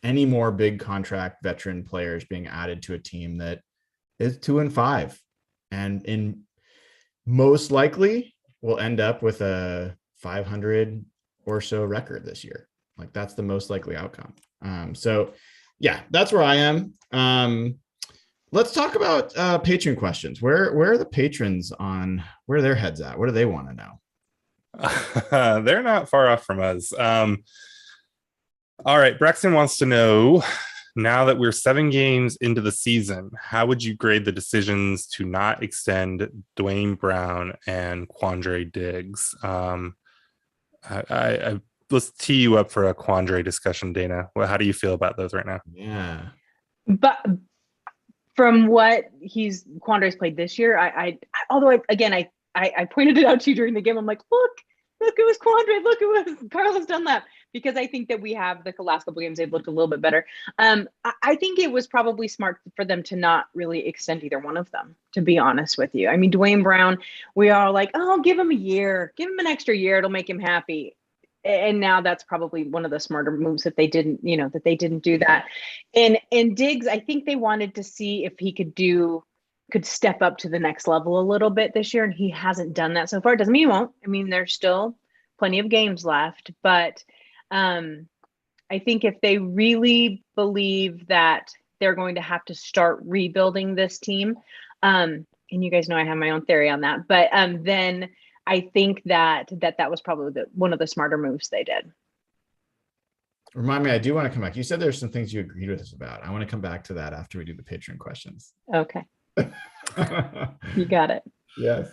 any more big contract veteran players being added to a team that is 2-5 and in most likely will end up with a 500 or so record this year. Like, that's the most likely outcome. So yeah, that's where I am. Let's talk about patron questions. Where are the patrons on where their heads at? What do they want to know? They're not far off from us. All right, Braxton wants to know, now that we're 7 games into the season, how would you grade the decisions to not extend Dwayne Brown and Quandre Diggs? Let's tee you up for a Quandre discussion, Dayna. How do you feel about those right now? Yeah. But from what Quandre's played this year, although I pointed it out to you during the game. I'm like, look, it was Quandre. Look, it was Carlos Dunlap. Because I think that we have the last couple games, they've looked a little bit better. I think it was probably smart for them to not really extend either one of them, to be honest with you. I mean, Dwayne Brown, we are like, oh, give him a year, give him an extra year. It'll make him happy. And now that's probably one of the smarter moves that they didn't do that. And Diggs, I think they wanted to see if he could step up to the next level a little bit this year. And he hasn't done that so far. It doesn't mean he won't. I mean, there's still plenty of games left, but I think if they really believe that they're going to have to start rebuilding this team, and you guys know I have my own theory on that, but then I think that was probably one of the smarter moves they did. Remind me, I do want to come back. You said there's some things you agreed with us about. I want to come back to that after we do the Patreon questions. Okay. You got it. Yes.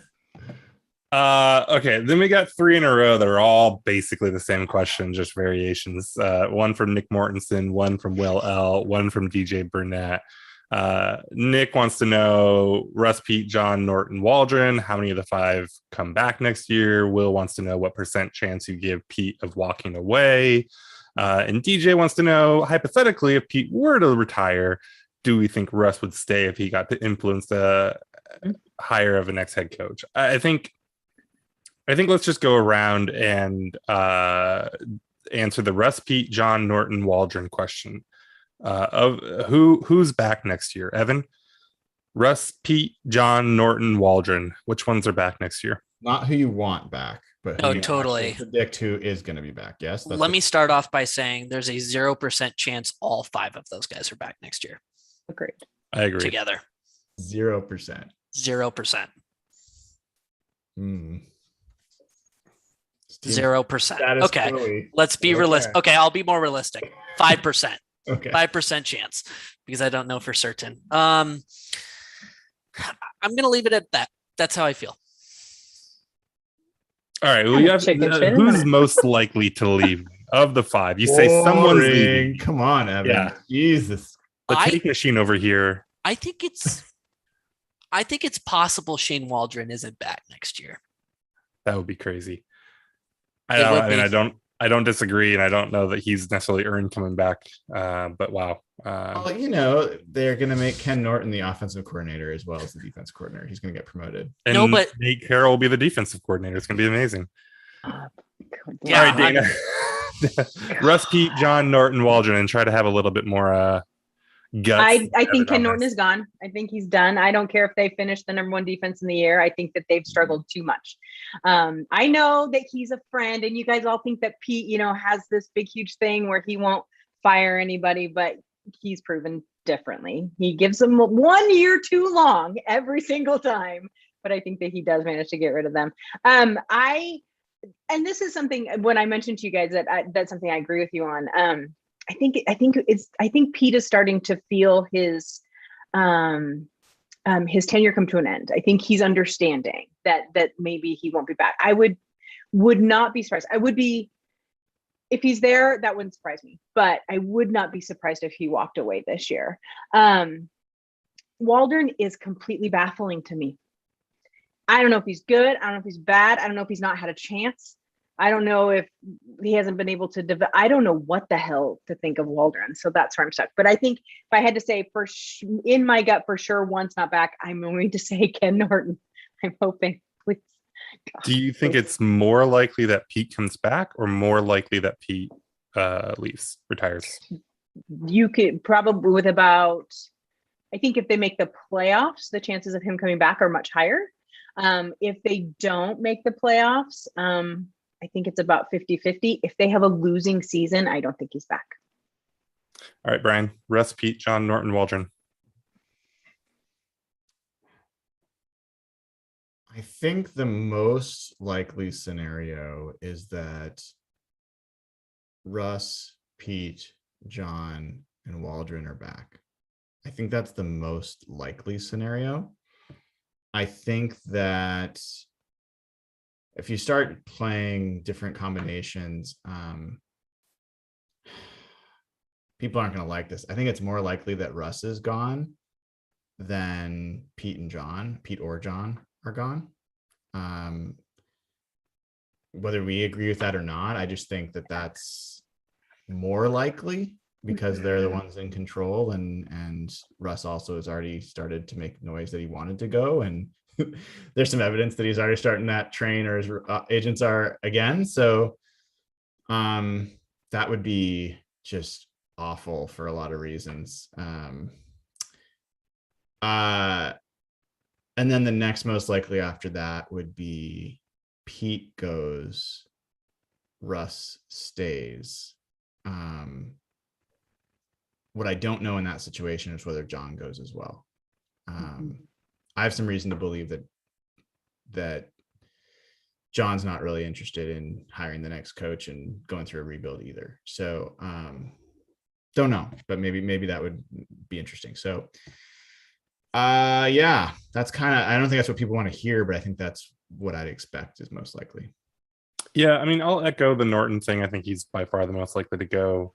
Okay, then we got 3 in a row that are all basically the same question, just variations. One from Nick Mortensen, one from Will L, one from DJ Burnett. Nick wants to know Russ, Pete, John, Norton, Waldron. How many of the 5 come back next year? Will wants to know what % chance you give Pete of walking away. And DJ wants to know, hypothetically, if Pete were to retire, do we think Russ would stay if he got to influence the hire of a next head coach? I think let's just go around and answer the Russ, Pete, John, Norton, Waldron question. Of who's back next year? Evan, Russ, Pete, John, Norton, Waldron. Which ones are back next year? Not who you want back, but who you totally predict who is going to be back. Yes. Let me start off by saying there's a 0% chance all 5 of those guys are back next year. Agreed. I agree. Together. 0%. 0%. 0%. Okay. Chloe. Let's be realistic. Okay, I'll be more realistic. 5%. Okay. 5% chance because I don't know for certain. I'm going to leave it at that. That's how I feel. All right. Well, you have who's most likely to leave of the 5? You say someone's leaving. Come on, Evan. Yeah. Jesus. The tape machine over here. I think it's possible Shane Waldron isn't back next year. That would be crazy. I don't disagree, and I don't know that he's necessarily earned coming back. But wow. Well, they're going to make Ken Norton the offensive coordinator as well as the defense coordinator. He's going to get promoted. And Nate Carroll will be the defensive coordinator. It's going to be amazing. Yeah, all right, Dayna. Russ, Pete, John, Norton, Waldron, and try to have a little bit more guts. I think Ken Norton is gone. I think he's done. I don't care if they finish the number 1 defense in the year. I think that they've struggled too much. I know that he's a friend, and you guys all think that Pete, has this big, huge thing where he won't fire anybody, but he's proven differently. He gives them 1 year too long every single time, but I think that he does manage to get rid of them. And this is something when I mentioned to you guys that's something I agree with you on. I think Pete is starting to feel his tenure come to an end. I think he's understanding that maybe he won't be back. I would not be surprised. I would be, if he's there, that wouldn't surprise me, but I would not be surprised if he walked away this year. Waldron is completely baffling to me. I don't know if he's good. I don't know if he's bad. I don't know if he's not had a chance. I don't know if he hasn't been able to develop. I don't know what the hell to think of Waldron. So that's where I'm stuck. But I think if I had to say in my gut, for sure, one's not back, I'm going to say Ken Norton. I'm hoping, please. God, do you think it's more likely that Pete comes back or more likely that Pete retires? You could probably I think if they make the playoffs, the chances of him coming back are much higher. If they don't make the playoffs, I think it's about 50-50. If they have a losing season, I don't think he's back. All right, Brian. Russ, Pete, John, Norton, Waldron. I think the most likely scenario is that Russ, Pete, John, and Waldron are back. I think that's the most likely scenario. I think that if you start playing different combinations, people aren't going to like this. I think it's more likely that Russ is gone than Pete or John are gone. Whether we agree with that or not, I just think that that's more likely because they're the ones in control, and Russ also has already started to make noise that he wanted to go, and there's some evidence that he's already starting that train, or his agents are again. So that would be just awful for a lot of reasons. And then the next most likely after that would be Pete goes, Russ stays. What I don't know in that situation is whether John goes as well. I have some reason to believe that John's not really interested in hiring the next coach and going through a rebuild either. So don't know, but maybe that would be interesting. So yeah, that's kind of, I don't think that's what people want to hear, but I think that's what I'd expect is most likely. Yeah, I mean, I'll echo the Norton thing. I think he's by far the most likely to go.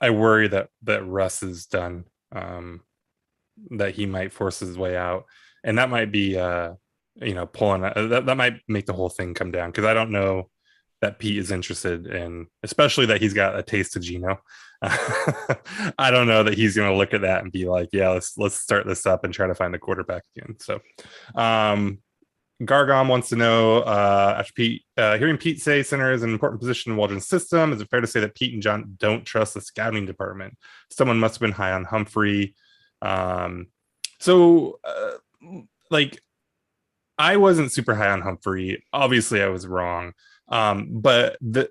I worry that Russ is done, that he might force his way out, and that might be pulling that might make the whole thing come down, because I don't know that Pete is interested in, especially that he's got a taste of Geno. I don't know that he's going to look at that and be like, yeah, let's start this up and try to find a quarterback again. So Gargom wants to know, after Pete, hearing Pete say center is an important position in Waldron's system, is it fair to say that Pete and John don't trust the scouting department? Someone must have been high on Humphrey. I wasn't super high on Humphrey. Obviously, I was wrong. But the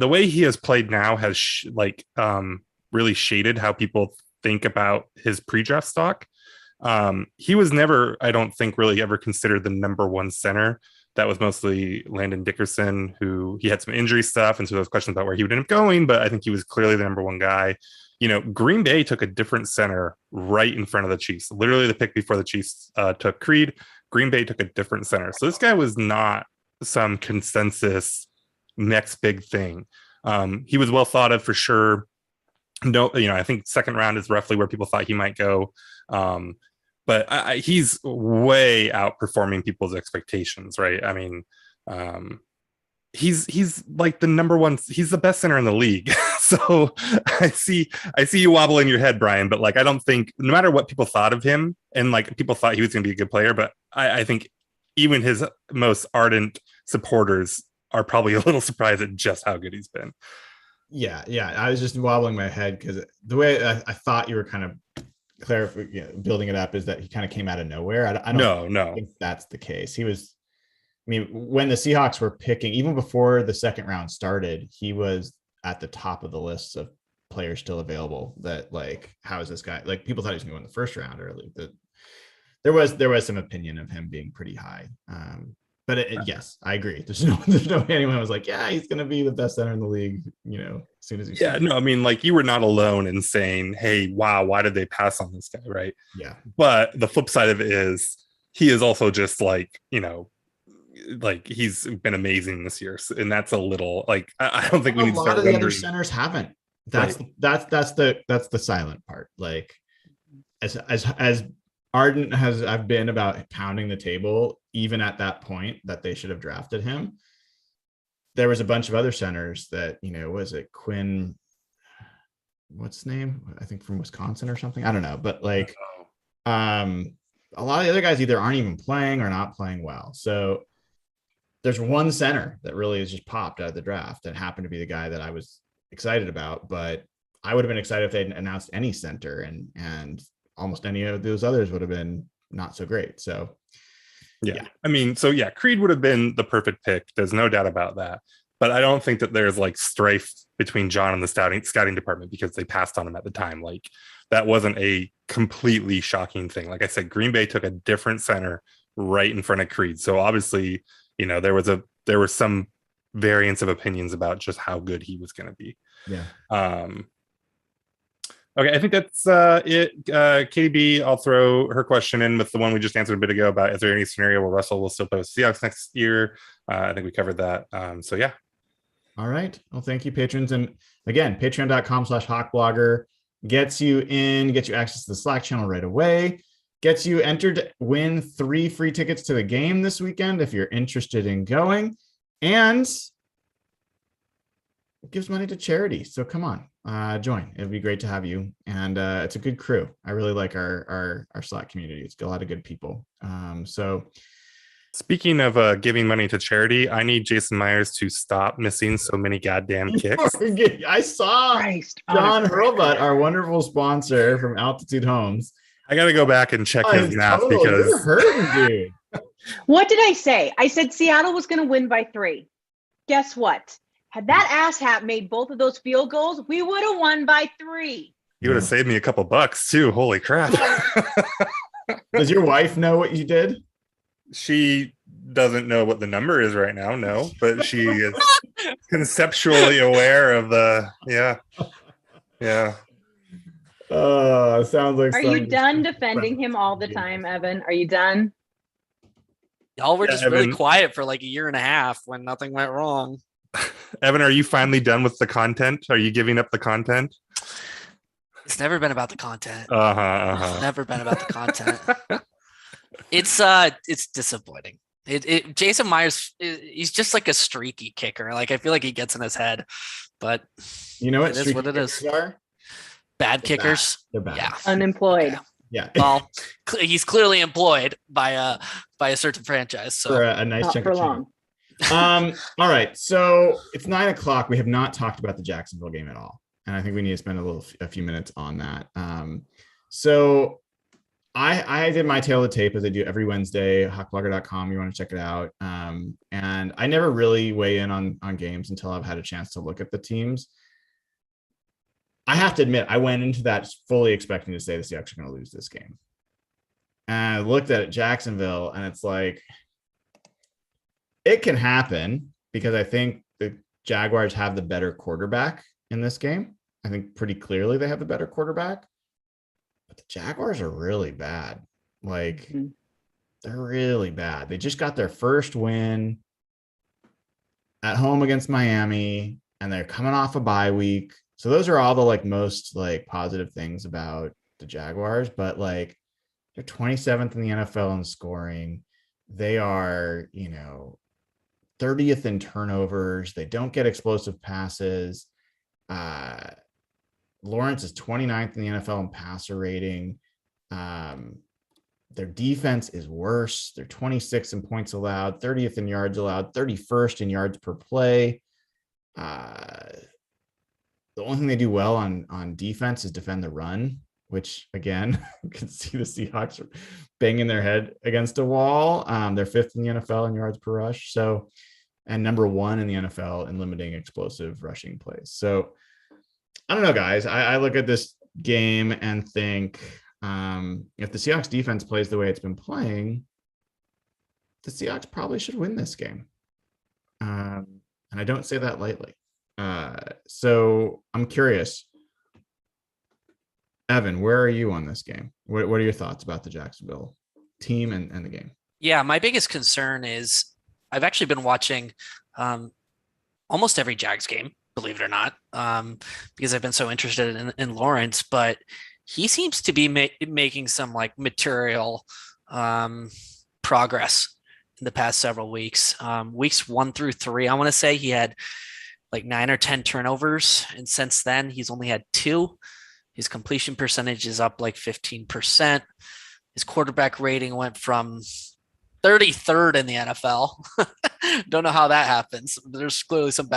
way he has played now has really shaded how people think about his pre-draft stock. He was never, I don't think, really ever considered the number one center. That was mostly Landon Dickerson, who he had some injury stuff, and so there was questions about where he would end up going, but I think he was clearly the number one guy. Green Bay took a different center right in front of the Chiefs. Literally the pick before the Chiefs took Creed, Green Bay took a different center. So this guy was not some consensus next big thing. He was well thought of for sure. No, I think second round is roughly where people thought he might go. But he's way outperforming people's expectations, right? I mean, he's like the number one. He's the best center in the league. So I see you wobbling your head, Brian. But I don't think, no matter what people thought of him, and people thought he was going to be a good player, but I think even his most ardent supporters are probably a little surprised at just how good he's been. Yeah. I was just wobbling my head because the way I thought you were kind of building it up is that he kind of came out of nowhere. I don't think that's the case. He was, when the Seahawks were picking, even before the second round started, he was at the top of the lists of players still available. That how is this guy? People thought he was going to win the first round early. There was some opinion of him being pretty high. But yes, I agree. There's no way anyone was like, yeah, he's going to be the best center in the league, as soon as he started. You were not alone in saying, hey, wow, why did they pass on this guy, right? Yeah. But the flip side of it is he is also just he's been amazing this year. And that's a little I don't think we need to start. A lot of the other centers haven't. That's the silent part. As ardent as I've been about pounding the table, even at that point that they should have drafted him, there was a bunch of other centers that, was it Quinn, what's his name? I think from Wisconsin or something. I don't know. But a lot of the other guys either aren't even playing or not playing well. So there's one center that really has just popped out of the draft that happened to be the guy that I was excited about, but I would have been excited if they'd announced any center, and almost any of those others would have been not so great. So yeah. Creed would have been the perfect pick. There's no doubt about that. but I don't think that there's like strife between John and the scouting department because they passed on him at the time. Like that wasn't a completely shocking thing. Like I said, Green Bay took a different center right in front of Creed. So obviously, there was some variance of opinions about just how good he was going to be. Yeah. Okay, I think that's it. KB, I'll throw her question in with the one we just answered a bit ago about is there any scenario where Russell will still play with Seahawks next year? I think we covered that. So yeah. All right. Well, thank you, patrons. And again, patreon.com/hawkblogger gets you access to the Slack channel right away, gets you entered to win 3 free tickets to the game this weekend if you're interested in going, and it gives money to charity. So come on, join. It'd be great to have you. And it's a good crew. I really like our Slack community. It's got a lot of good people. So speaking of giving money to charity, I need Jason Myers to stop missing so many goddamn kicks. I saw John Hurlbut, our wonderful sponsor from Altitude Homes. I got to go back and check his math because you're hurting, dude. What did I say? I said Seattle was going to win by 3. Guess what? Had that asshat made both of those field goals, we would have won by 3. You would have saved me a couple bucks too. Holy crap. Does your wife know what you did? She doesn't know what the number is right now, no, but she is conceptually aware of the, yeah. Sounds like. Are you done defending him all the time, Evan? Are you done? Y'all were just really quiet for like a year and a half when nothing went wrong. Evan, are you finally done with the content? Are you giving up the content? It's never been about the content. It's never been about the content. It's disappointing. Jason Myers, he's just like a streaky kicker. Like I feel like he gets in his head, but you know what? It is what it is. Bad kickers. They're bad. Yeah. Unemployed. Yeah. Well, he's clearly employed by a certain franchise. So for a nice chunk for of long. All right. So it's 9:00. We have not talked about the Jacksonville game at all, and I think we need to spend a few minutes on that. So I did my tail of the tape as I do every Wednesday. Hawkblogger.com. You want to check it out. And I never really weigh in on games until I've had a chance to look at the teams. I have to admit, I went into that fully expecting to say the Seahawks are going to lose this game. And I looked at Jacksonville, and it's like, it can happen because I think the Jaguars have the better quarterback in this game. I think pretty clearly they have the better quarterback. But the Jaguars are really bad. Like, they're really bad. They just got their first win at home against Miami, and they're coming off a bye week. So those are all the most positive things about the Jaguars, but they're 27th in the NFL in scoring. They are, 30th in turnovers. They don't get explosive passes. Lawrence is 29th in the NFL in passer rating. Their defense is worse. They're 26th in points allowed, 30th in yards allowed, 31st in yards per play. The only thing they do well on defense is defend the run, which again, you can see the Seahawks are banging their head against a wall. They're 5th in the NFL in yards per rush. So, and number 1 in the NFL in limiting explosive rushing plays. So I don't know, guys. I look at this game and think if the Seahawks defense plays the way it's been playing, the Seahawks probably should win this game. And I don't say that lightly. So I'm curious, Evan, where are you on this game? What are your thoughts about the Jacksonville team and the game? Yeah, my biggest concern is I've actually been watching almost every Jags game, believe it or not, because I've been so interested in Lawrence, but he seems to be making some material progress in the past several weeks. Weeks 1 through 3, I want to say he had 9 or 10 turnovers. And since then he's only had 2. His completion percentage is up 15%. His quarterback rating went from 33rd in the NFL. Don't know how that happens. There's clearly some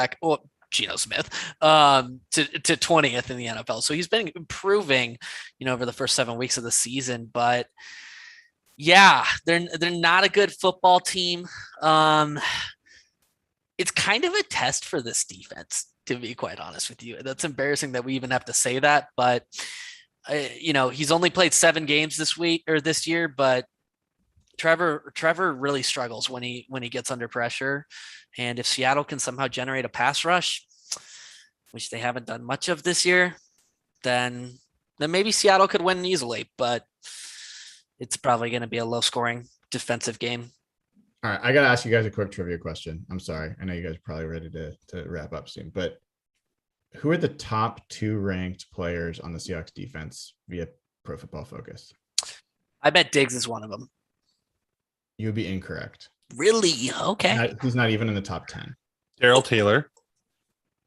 Geno Smith, to 20th in the NFL. So he's been improving, over the first 7 weeks of the season, but yeah, they're not a good football team. it's kind of a test for this defense, to be quite honest with you. That's embarrassing that we even have to say that, but he's only played 7 games this year, but Trevor really struggles when he gets under pressure. And if Seattle can somehow generate a pass rush, which they haven't done much of this year, then maybe Seattle could win easily, but it's probably going to be a low scoring defensive game. All right, I got to ask you guys a quick trivia question. I'm sorry. I know you guys are probably ready to wrap up soon, but who are the top 2 ranked players on the Seahawks defense via Pro Football Focus? I bet Diggs is one of them. You would be incorrect. Really? Okay. He's not even in the top 10. Darrell Taylor.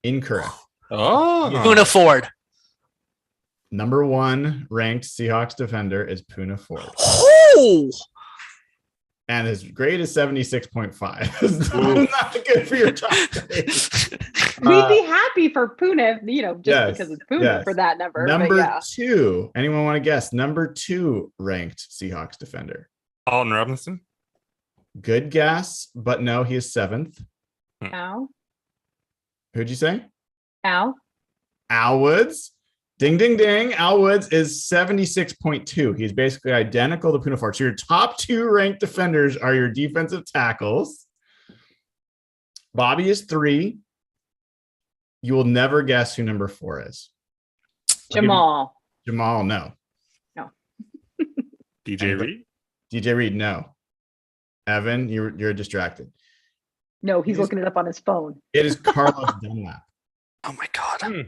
Incorrect. Oh. Poona Ford. Number 1 ranked Seahawks defender is Poona Ford. Oh! And his grade is 76.5. It's not good for your top grade. We'd be happy for Poona, because it's Poona for that number. Number 2. Anyone want to guess? Number 2 ranked Seahawks defender. Alton Robinson. Good guess, but no, he is 7th. Al. Who'd you say? Al Woods. Ding, ding, ding. Al Woods is 76.2. He's basically identical to Poona Ford. So your top 2 ranked defenders are your defensive tackles. Bobby is 3. You will never guess who number 4 is. Jamal. No. DJ Reed. DJ Reed, no. Evan, you're distracted. No, he's looking it up on his phone. It is Carlos Dunlap. Oh my God.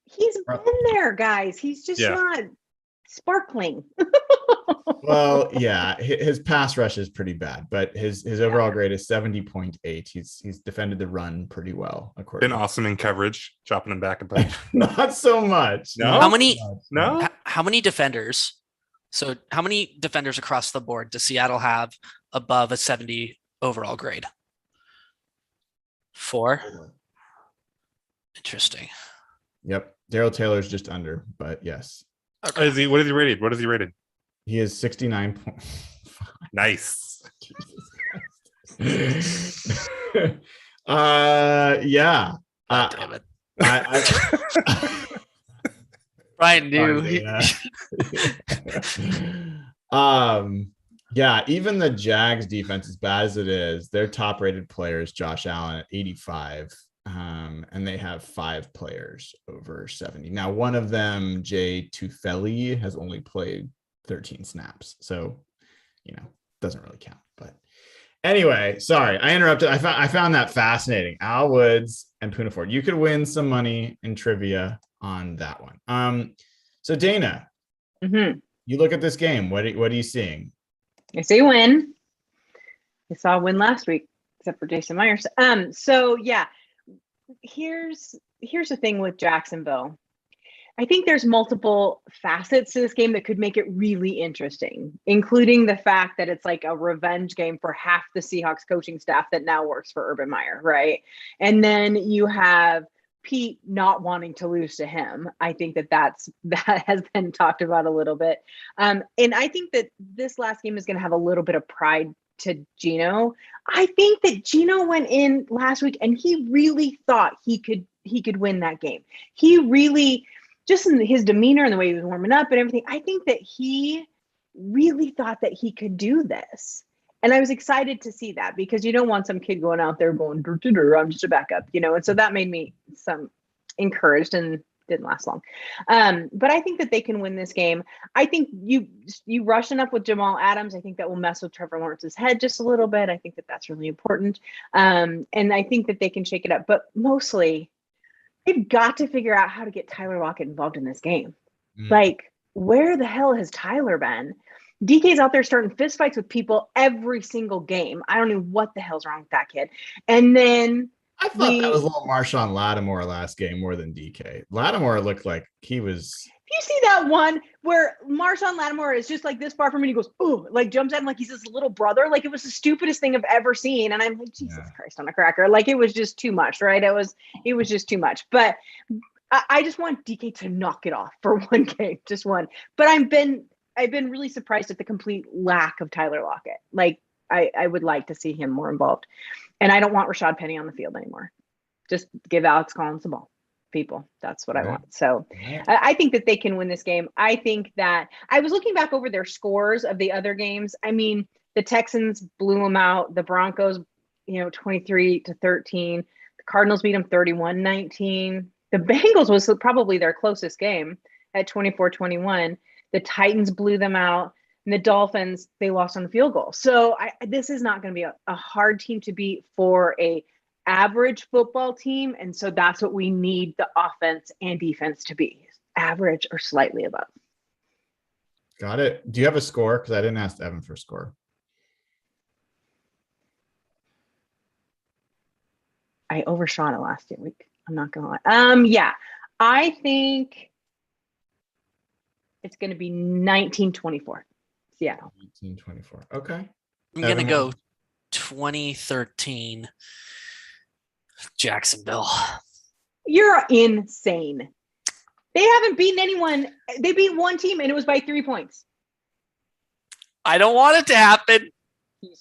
He's been there, guys. He's just not sparkling. Well, yeah, his pass rush is pretty bad, but his overall grade is 70.8. He's defended the run pretty well. Been awesome in coverage, dropping him back a bunch. Not so much. No? How many defenders? So how many defenders across the board does Seattle have above a 70 overall grade? 4. Interesting. Yep. Darrell Taylor's just under, but yes. Okay. What is he rated? What is he rated? He is 69. Nice. Yeah. Damn it. Brian knew. Yeah, even the Jags defense, as bad as it is, their top rated player is Josh Allen at 85. And they have 5 players over 70. Now, one of them, Jay Tufeli, has only played 13 snaps. So, doesn't really count. But anyway, sorry, I interrupted. I found that fascinating. Al Woods and Poona Ford. You could win some money in trivia on that one. So Dayna, you look at this game. What are you seeing? I see a win. I saw a win last week, except for Jason Myers. So yeah. Here's the thing with Jacksonville. I think there's multiple facets to this game that could make it really interesting, including the fact that it's like a revenge game for half the Seahawks coaching staff that now works for Urban Meyer, right? And then you have Pete not wanting to lose to him. I think that has been talked about a little bit. And I think that this last game is going to have a little bit of pride to Geno. I think that Geno went in last week and he really thought he could win that game. He really, just in his demeanor and the way he was warming up and everything, I think that he really thought that he could do this. And I was excited to see that, because you don't want some kid going out there going, I'm just a backup, and so that made me some encouraged, and didn't last long. But I think that they can win this game. I think you rushing up with Jamal Adams, I think that will mess with Trevor Lawrence's head just a little bit. I think that that's really important. And I think that they can shake it up, but mostly they've got to figure out how to get Tyler Lockett involved in this game. Like, where the hell has Tyler been? DK's out there starting fistfights with people every single game. I don't know what the hell's wrong with that kid. And then I thought that was a little Marshawn Lattimore last game more than DK. Lattimore looked like he was. You see that one where Marshawn Lattimore is just like this far from me, and he goes, "Ooh," like jumps at him like he's his little brother. Like, it was the stupidest thing I've ever seen. And I'm like, Jesus Christ on a cracker. Like, it was just too much, right? It was just too much. But I just want DK to knock it off for one game, just one. But I've been really surprised at the complete lack of Tyler Lockett. Like, I would like to see him more involved. And I don't want Rashad Penny on the field anymore. Just give Alex Collins the ball. People, that's what I want. So I think that they can win this game. I think that I was looking back over their scores of the other games. I mean, the Texans blew them out. The Broncos, 23-13. The Cardinals beat them 31-19. The Bengals was probably their closest game at 24-21. The Titans blew them out. And the Dolphins, they lost on the field goal. So this is not going to be a hard team to beat for a average football team. And so that's what we need the offense and defense to be, average or slightly above. Got it. Do you have a score? Because I didn't ask Evan for a score. I overshot it last week. I'm not going to lie. Yeah, I think it's going to be 19-24. Seattle. 19-24. Okay. I'm going to go 2013 Jacksonville. You're insane. They haven't beaten anyone. They beat one team and it was by 3 points. I don't want it to happen.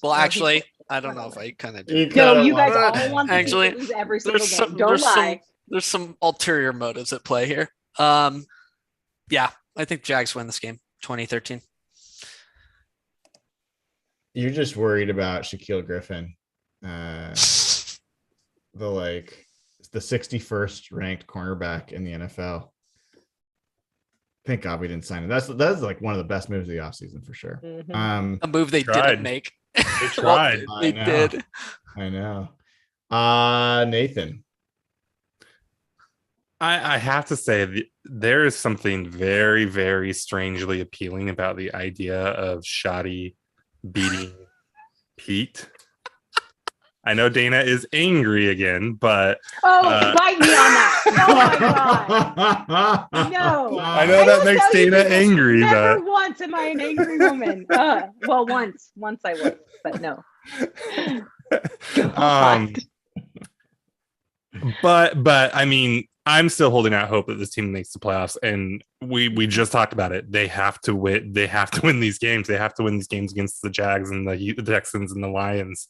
Well, actually, I don't know if I kind of do. No, you guys all want the team to lose every single game. Don't lie. There's some ulterior motives at play here. Yeah, I think Jags win this game, 2013. You're just worried about Shaquille Griffin. The 61st ranked cornerback in the NFL. Thank God we didn't sign him. That's like one of the best moves of the offseason for sure. Mm-hmm. A move they didn't make. They tried. They did. I know. Nathan. I have to say there is something very, very strangely appealing about the idea of Shoddy beating Pete. I know Dayna is angry again, but bite me on that. Oh my God. No. I know that makes Dayna angry. Never once am I an angry woman. Well, once I was, but no. But I mean, I'm still holding out hope that this team makes the playoffs, and we just talked about it. They have to win. They have to win these games. They have to win these games against the Jags and the Texans and the Lions.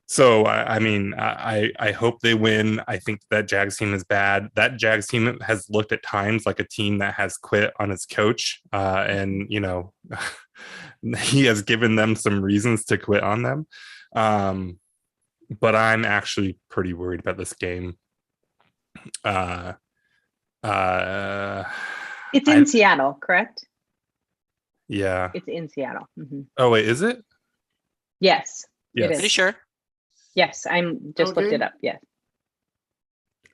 So I mean, I hope they win. I think that Jags team is bad. That Jags team has looked at times like a team that has quit on its coach, and he has given them some reasons to quit on them. But I'm actually pretty worried about this game. It's in Seattle, correct? Yeah, it's in Seattle. Mm-hmm. Oh wait, is it? Yes. Yes. It is. Pretty sure. Yes, I'm just looked it up. Yes.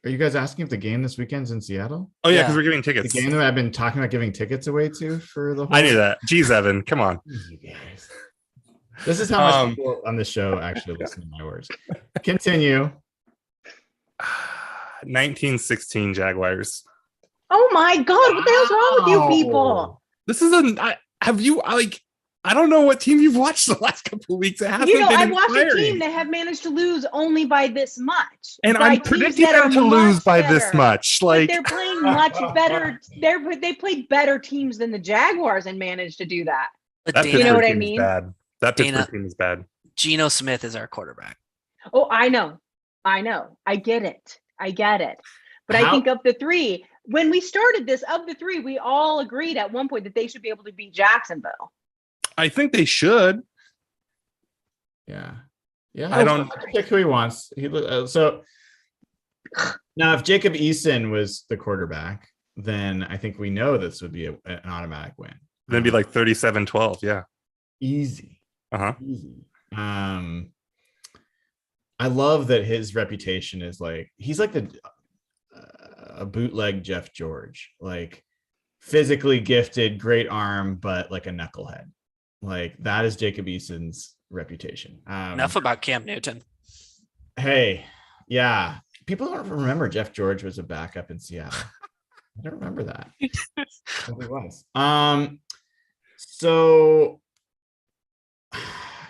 Are you guys asking if the game this weekend's in Seattle? Oh yeah, because we're giving tickets. The game that I've been talking about giving tickets away to for the whole. I knew that. Geez, Evan, come on. You guys. This is how much people on the show actually listen to my words. Continue. 1916 Jaguars. Oh my God! What the hell's wrong with you people? This is I don't know what team you've watched the last couple of weeks. It hasn't been I've watched inspiring. a team that have managed to lose only by this much. And I'm predicting them to lose by this much. Like they're playing much better. They played better teams than the Jaguars and managed to do that. But you know what I mean? Bad. That Pittsburgh team is bad. Geno Smith is our quarterback. Oh, I know. I get it. But I think of the three, when we started this, of the three, we all agreed at one point that they should be able to beat Jacksonville. I think they should. Yeah. I don't pick who he wants. So now, if Jacob Eason was the quarterback, then I think we know this would be an automatic win. Then it'd be like 37-12. Yeah. Easy. Easy. I love that his reputation is he's like a bootleg Jeff George, like physically gifted, great arm, but like a knucklehead. Like that is Jacob Eason's reputation. Enough about Cam Newton. Hey, yeah. People don't remember Jeff George was a backup in Seattle. I don't remember that. He was. So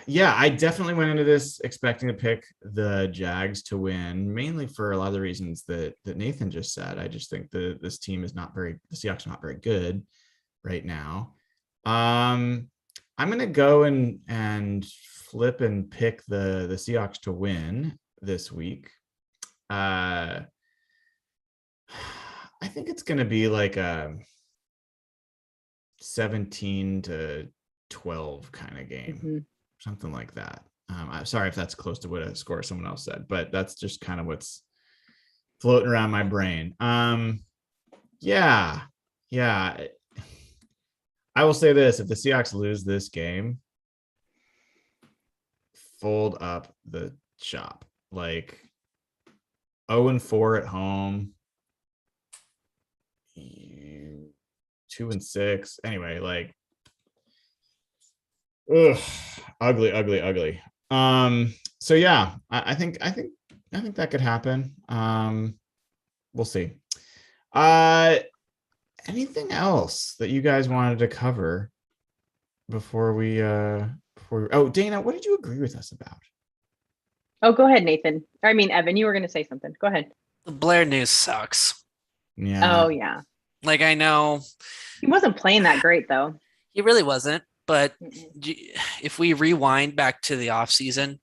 yeah, I definitely went into this expecting to pick the Jags to win, mainly for a lot of the reasons that Nathan just said. I just think this team is the Seahawks are not very good right now. I'm gonna go and flip and pick the Seahawks to win this week. I think it's gonna be like a 17-12 kind of game, something like that. I'm sorry if that's close to what a score someone else said, but that's just kind of what's floating around my brain. Yeah. I will say this: if the Seahawks lose this game, fold up the shop. Like 0-4 at home, 2-6. Anyway, like, ugh, ugly. So yeah, I think that could happen. We'll see. Anything else that you guys wanted to cover before we oh, Dayna, what did you agree with us about? Oh, go ahead, Nathan. I mean, Evan, you were going to say something. Go ahead. The Blair news sucks. Yeah. Oh, yeah. Like, I know He wasn't playing that great, though. he really wasn't, but if we rewind back to the offseason,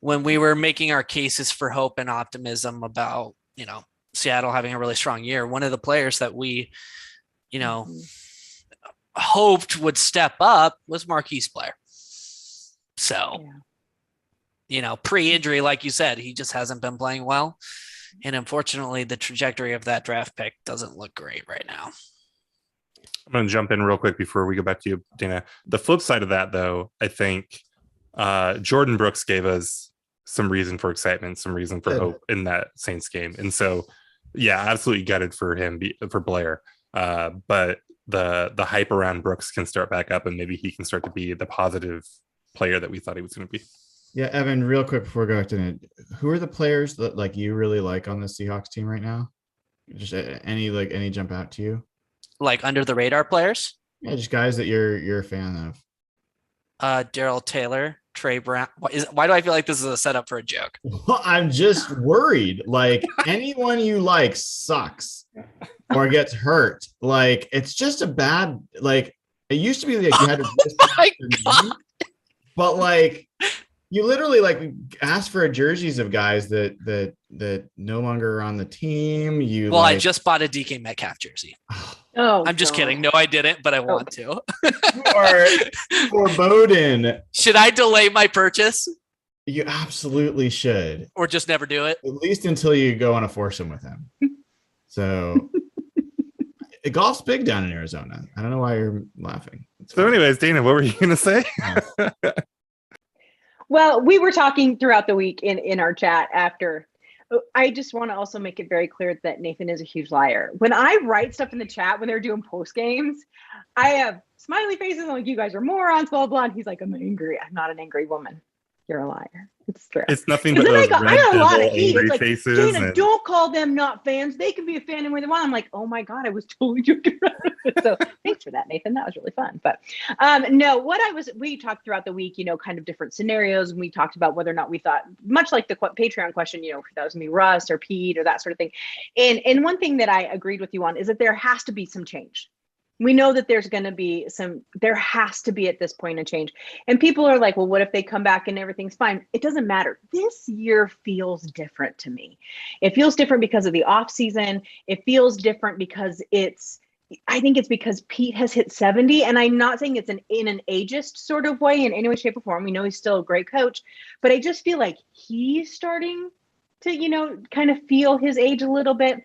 when we were making our cases for hope and optimism about, Seattle having a really strong year, one of the players that we, hoped would step up was Marquise Blair. So, pre-injury, like you said, he just hasn't been playing well. And unfortunately, the trajectory of that draft pick doesn't look great right now. I'm going to jump in real quick before we go back to you, Dayna. The flip side of that, though, I think Jordan Brooks gave us some reason for excitement, some reason for hope in that Saints game. And so, yeah, absolutely gutted for him, for Blair. But the hype around Brooks can start back up, and maybe he can start to be the positive player that we thought he was going to be. Yeah, Evan, real quick before we go back to it, who are the players that like you really like on the Seahawks team right now? Just any jump out to you? Like under the radar players? Yeah, just guys that you're a fan of. Daryl Taylor, Trey Brown. Why do I feel like this is a setup for a joke? Well, I'm just worried. Like anyone you like sucks or gets hurt. Like it's just a bad. Like it used to be like you had to. But like you literally like asked for jerseys of guys that no longer are on the team. I just bought a DK Metcalf jersey. Oh, I'm just kidding. No, I didn't, but I want to. You are foreboding. Should I delay my purchase? You absolutely should. Or just never do it? At least until you go on a foursome with him. So golf's big down in Arizona. I don't know why you're laughing. So anyways, Dayna, what were you going to say? Well, we were talking throughout the week in our chat after. I just want to also make it very clear that Nathan is a huge liar. When I write stuff in the chat when they're doing post games, I have smiley faces like you guys are morons, blah, blah. And he's like, I'm angry. I'm not an angry woman. You're a liar. It's true. It's nothing but those I got a lot of heat. It's like, faces. Dayna, don't call them not fans. They can be a fan and where they want. I'm like, oh my God, I was totally joking around with it. So thanks for that, Nathan. That was really fun. But no, we talked throughout the week, kind of different scenarios. And we talked about whether or not we thought, much like the Patreon question, if that was going to be Russ or Pete or that sort of thing. And one thing that I agreed with you on is that there has to be some change. We know that there has to be at this point a change. And people are like, well, what if they come back and everything's fine? It doesn't matter. This year feels different to me. It feels different because of the off season. It feels different because I think it's because Pete has hit 70. And I'm not saying it's in an ageist sort of way in any way, shape, or form. We know he's still a great coach, but I just feel like he's starting to, kind of feel his age a little bit.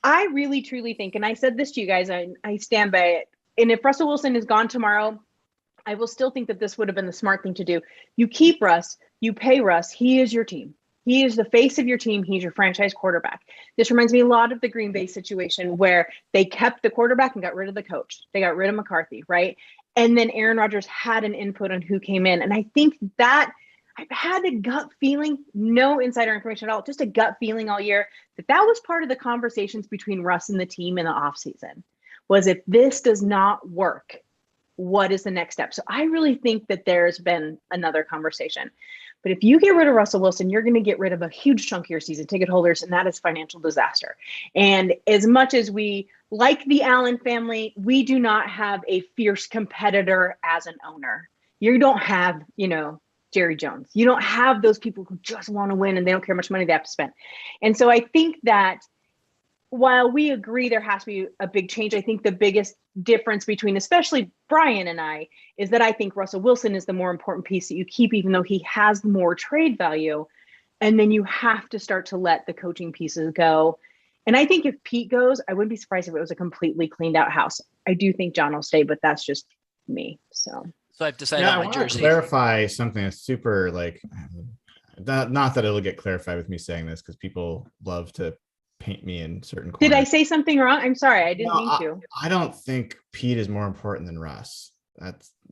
I really, truly think, and I said this to you guys, I stand by it. And if Russell Wilson is gone tomorrow, I will still think that this would have been the smart thing to do. You keep Russ, you pay Russ. He is your team. He is the face of your team. He's your franchise quarterback. This reminds me a lot of the Green Bay situation where they kept the quarterback and got rid of the coach. They got rid of McCarthy, right? And then Aaron Rodgers had an input on who came in. And I think that I've had a gut feeling, no insider information at all, just a gut feeling all year that was part of the conversations between Russ and the team in the offseason was if this does not work, what is the next step? So I really think that there's been another conversation. But if you get rid of Russell Wilson, you're going to get rid of a huge chunk of your season ticket holders, and that is financial disaster. And as much as we like the Allen family, we do not have a fierce competitor as an owner. You don't have, Jerry Jones. You don't have those people who just want to win and they don't care how much money they have to spend. And so I think that while we agree there has to be a big change, I think the biggest difference between especially Brian and I is that I think Russell Wilson is the more important piece that you keep, even though he has more trade value. And then you have to start to let the coaching pieces go. And I think if Pete goes, I wouldn't be surprised if it was a completely cleaned out house. I do think John will stay, but that's just me. So I've decided I on my want to jersey. clarify something that's super not that it'll get clarified with me saying this because people love to paint me in certain corners. Did I say something wrong? I'm sorry. I didn't mean to. I don't think Pete is more important than Russ.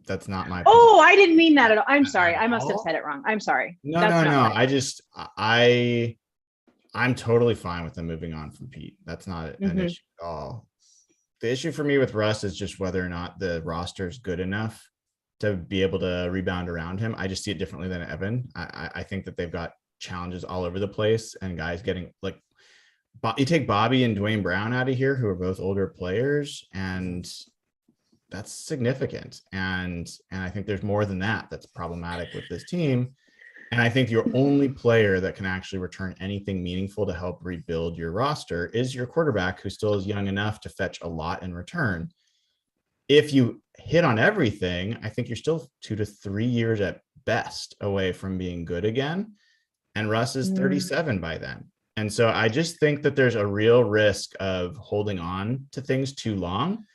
That's not my Oh, I didn't mean that at all. I'm sorry. I must have said it wrong. I'm sorry. No. Right. I'm totally fine with them moving on from Pete. That's not an issue at all. The issue for me with Russ is just whether or not the roster is good enough to be able to rebound around him. I just see it differently than Evan. I think that they've got challenges all over the place and guys getting you take Bobby and Dwayne Brown out of here, who are both older players, and that's significant. And I think there's more than that that's problematic with this team. And I think your only player that can actually return anything meaningful to help rebuild your roster is your quarterback, who still is young enough to fetch a lot in return. If you hit on everything, I think you're still 2 to 3 years at best away from being good again. And Russ is 37 by then. And so I just think that there's a real risk of holding on to things too long.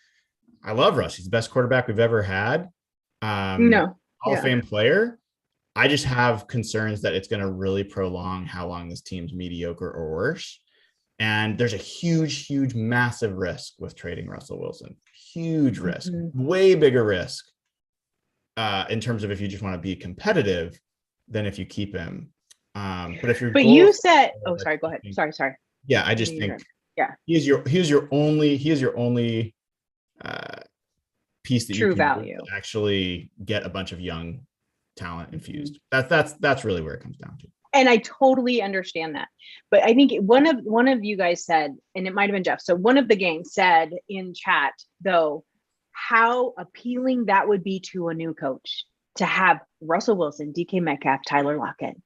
I love Russ. He's the best quarterback we've ever had. Hall of Fame player. I just have concerns that it's going to really prolong how long this team's mediocre or worse. And there's a huge, massive risk with trading Russell Wilson. Huge risk, way bigger risk in terms of if you just want to be competitive than if you keep him. You said, sorry, go ahead. Sorry. Yeah, I just think he's your only piece that true you can value actually get a bunch of young talent infused. That's really where it comes down to. And I totally understand that. But I think one of you guys said, and it might have been Jeff. So one of the gang said in chat, though, how appealing that would be to a new coach to have Russell Wilson, DK Metcalf, Tyler Lockett.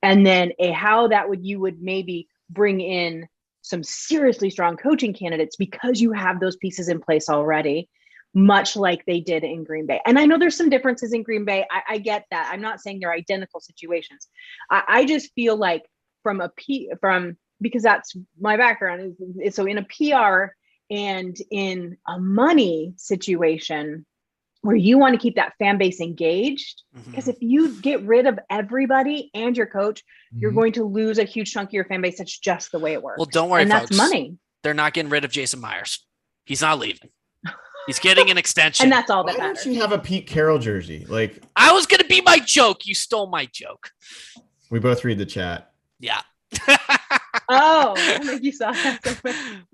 And then you would maybe bring in some seriously strong coaching candidates because you have those pieces in place already, much like they did in Green Bay. And I know there's some differences in Green Bay. I get that. I'm not saying they're identical situations. I just feel like because that's my background is so in a PR and in a money situation where you want to keep that fan base engaged, because if you get rid of everybody and your coach, you're going to lose a huge chunk of your fan base. That's just the way it works. Well, don't worry, and folks. That's money. They're not getting rid of Jason Myers. He's not leaving. He's getting an extension. And that's all that Why matters. don't you have a Pete Carroll jersey? I was going to be my joke. You stole my joke. We both read the chat. Yeah. Oh, I think you saw that.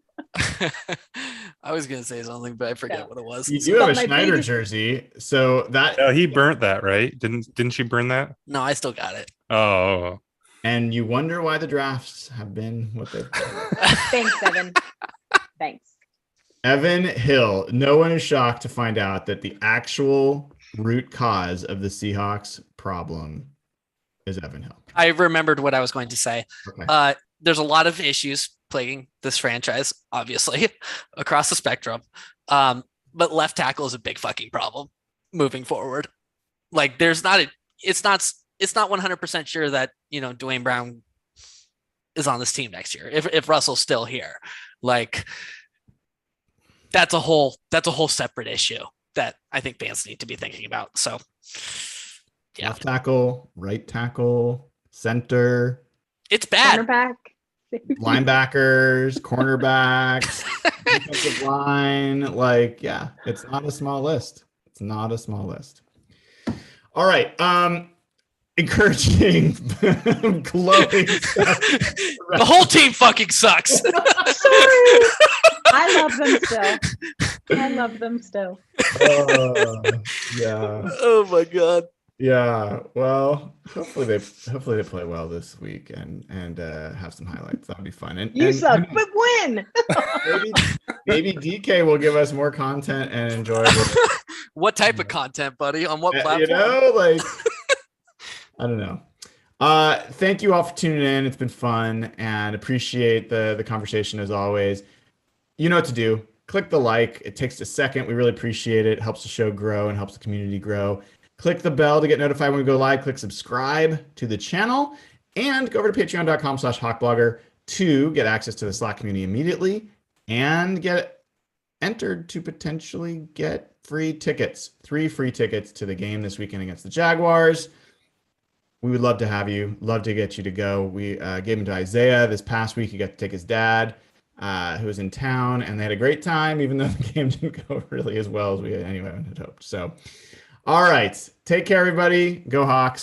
I was gonna say something, but I forget what it was. You do have a Schneider jersey, so that he burnt that, right? Didn't she burn that? No, I still got it. Oh. And you wonder why the drafts have been what they've been. Thanks, Evan. Thanks. Evan Hill. No one is shocked to find out that the actual root cause of the Seahawks problem is Evan Hill. I remembered what I was going to say. Okay. There's a lot of issues plaguing this franchise, obviously, across the spectrum. But left tackle is a big fucking problem moving forward. It's not 100% sure that, Dwayne Brown is on this team next year. If Russell's still here, that's a whole separate issue that I think fans need to be thinking about. So yeah. Left tackle, right tackle, center. It's bad. Cornerback. Linebackers, cornerbacks, defensive line. It's not a small list. All right. encouraging, glowing stuff. The whole team fucking sucks. Sorry. I love them still. Yeah. Oh my god. Yeah. Well, hopefully they play well this week and have some highlights. That'd be fun. And Suck, but win. maybe DK will give us more content and enjoyable. What type of content, buddy? On what platform? You know, like I don't know. Thank you all for tuning in. It's been fun and appreciate the conversation as always. You know what to do. Click the like. It takes a second. We really appreciate it. It helps the show grow and helps the community grow. Click the bell to get notified when we go live. Click subscribe to the channel and go over to patreon.com/hawkblogger to get access to the Slack community immediately and get entered to potentially get free tickets, 3 free tickets to the game this weekend against the Jaguars. We would love to have you, love to get you to go. We gave them to Isaiah this past week. He got to take his dad, who was in town, and they had a great time, even though the game didn't go really as well as we had hoped. So, all right. Take care, everybody. Go Hawks.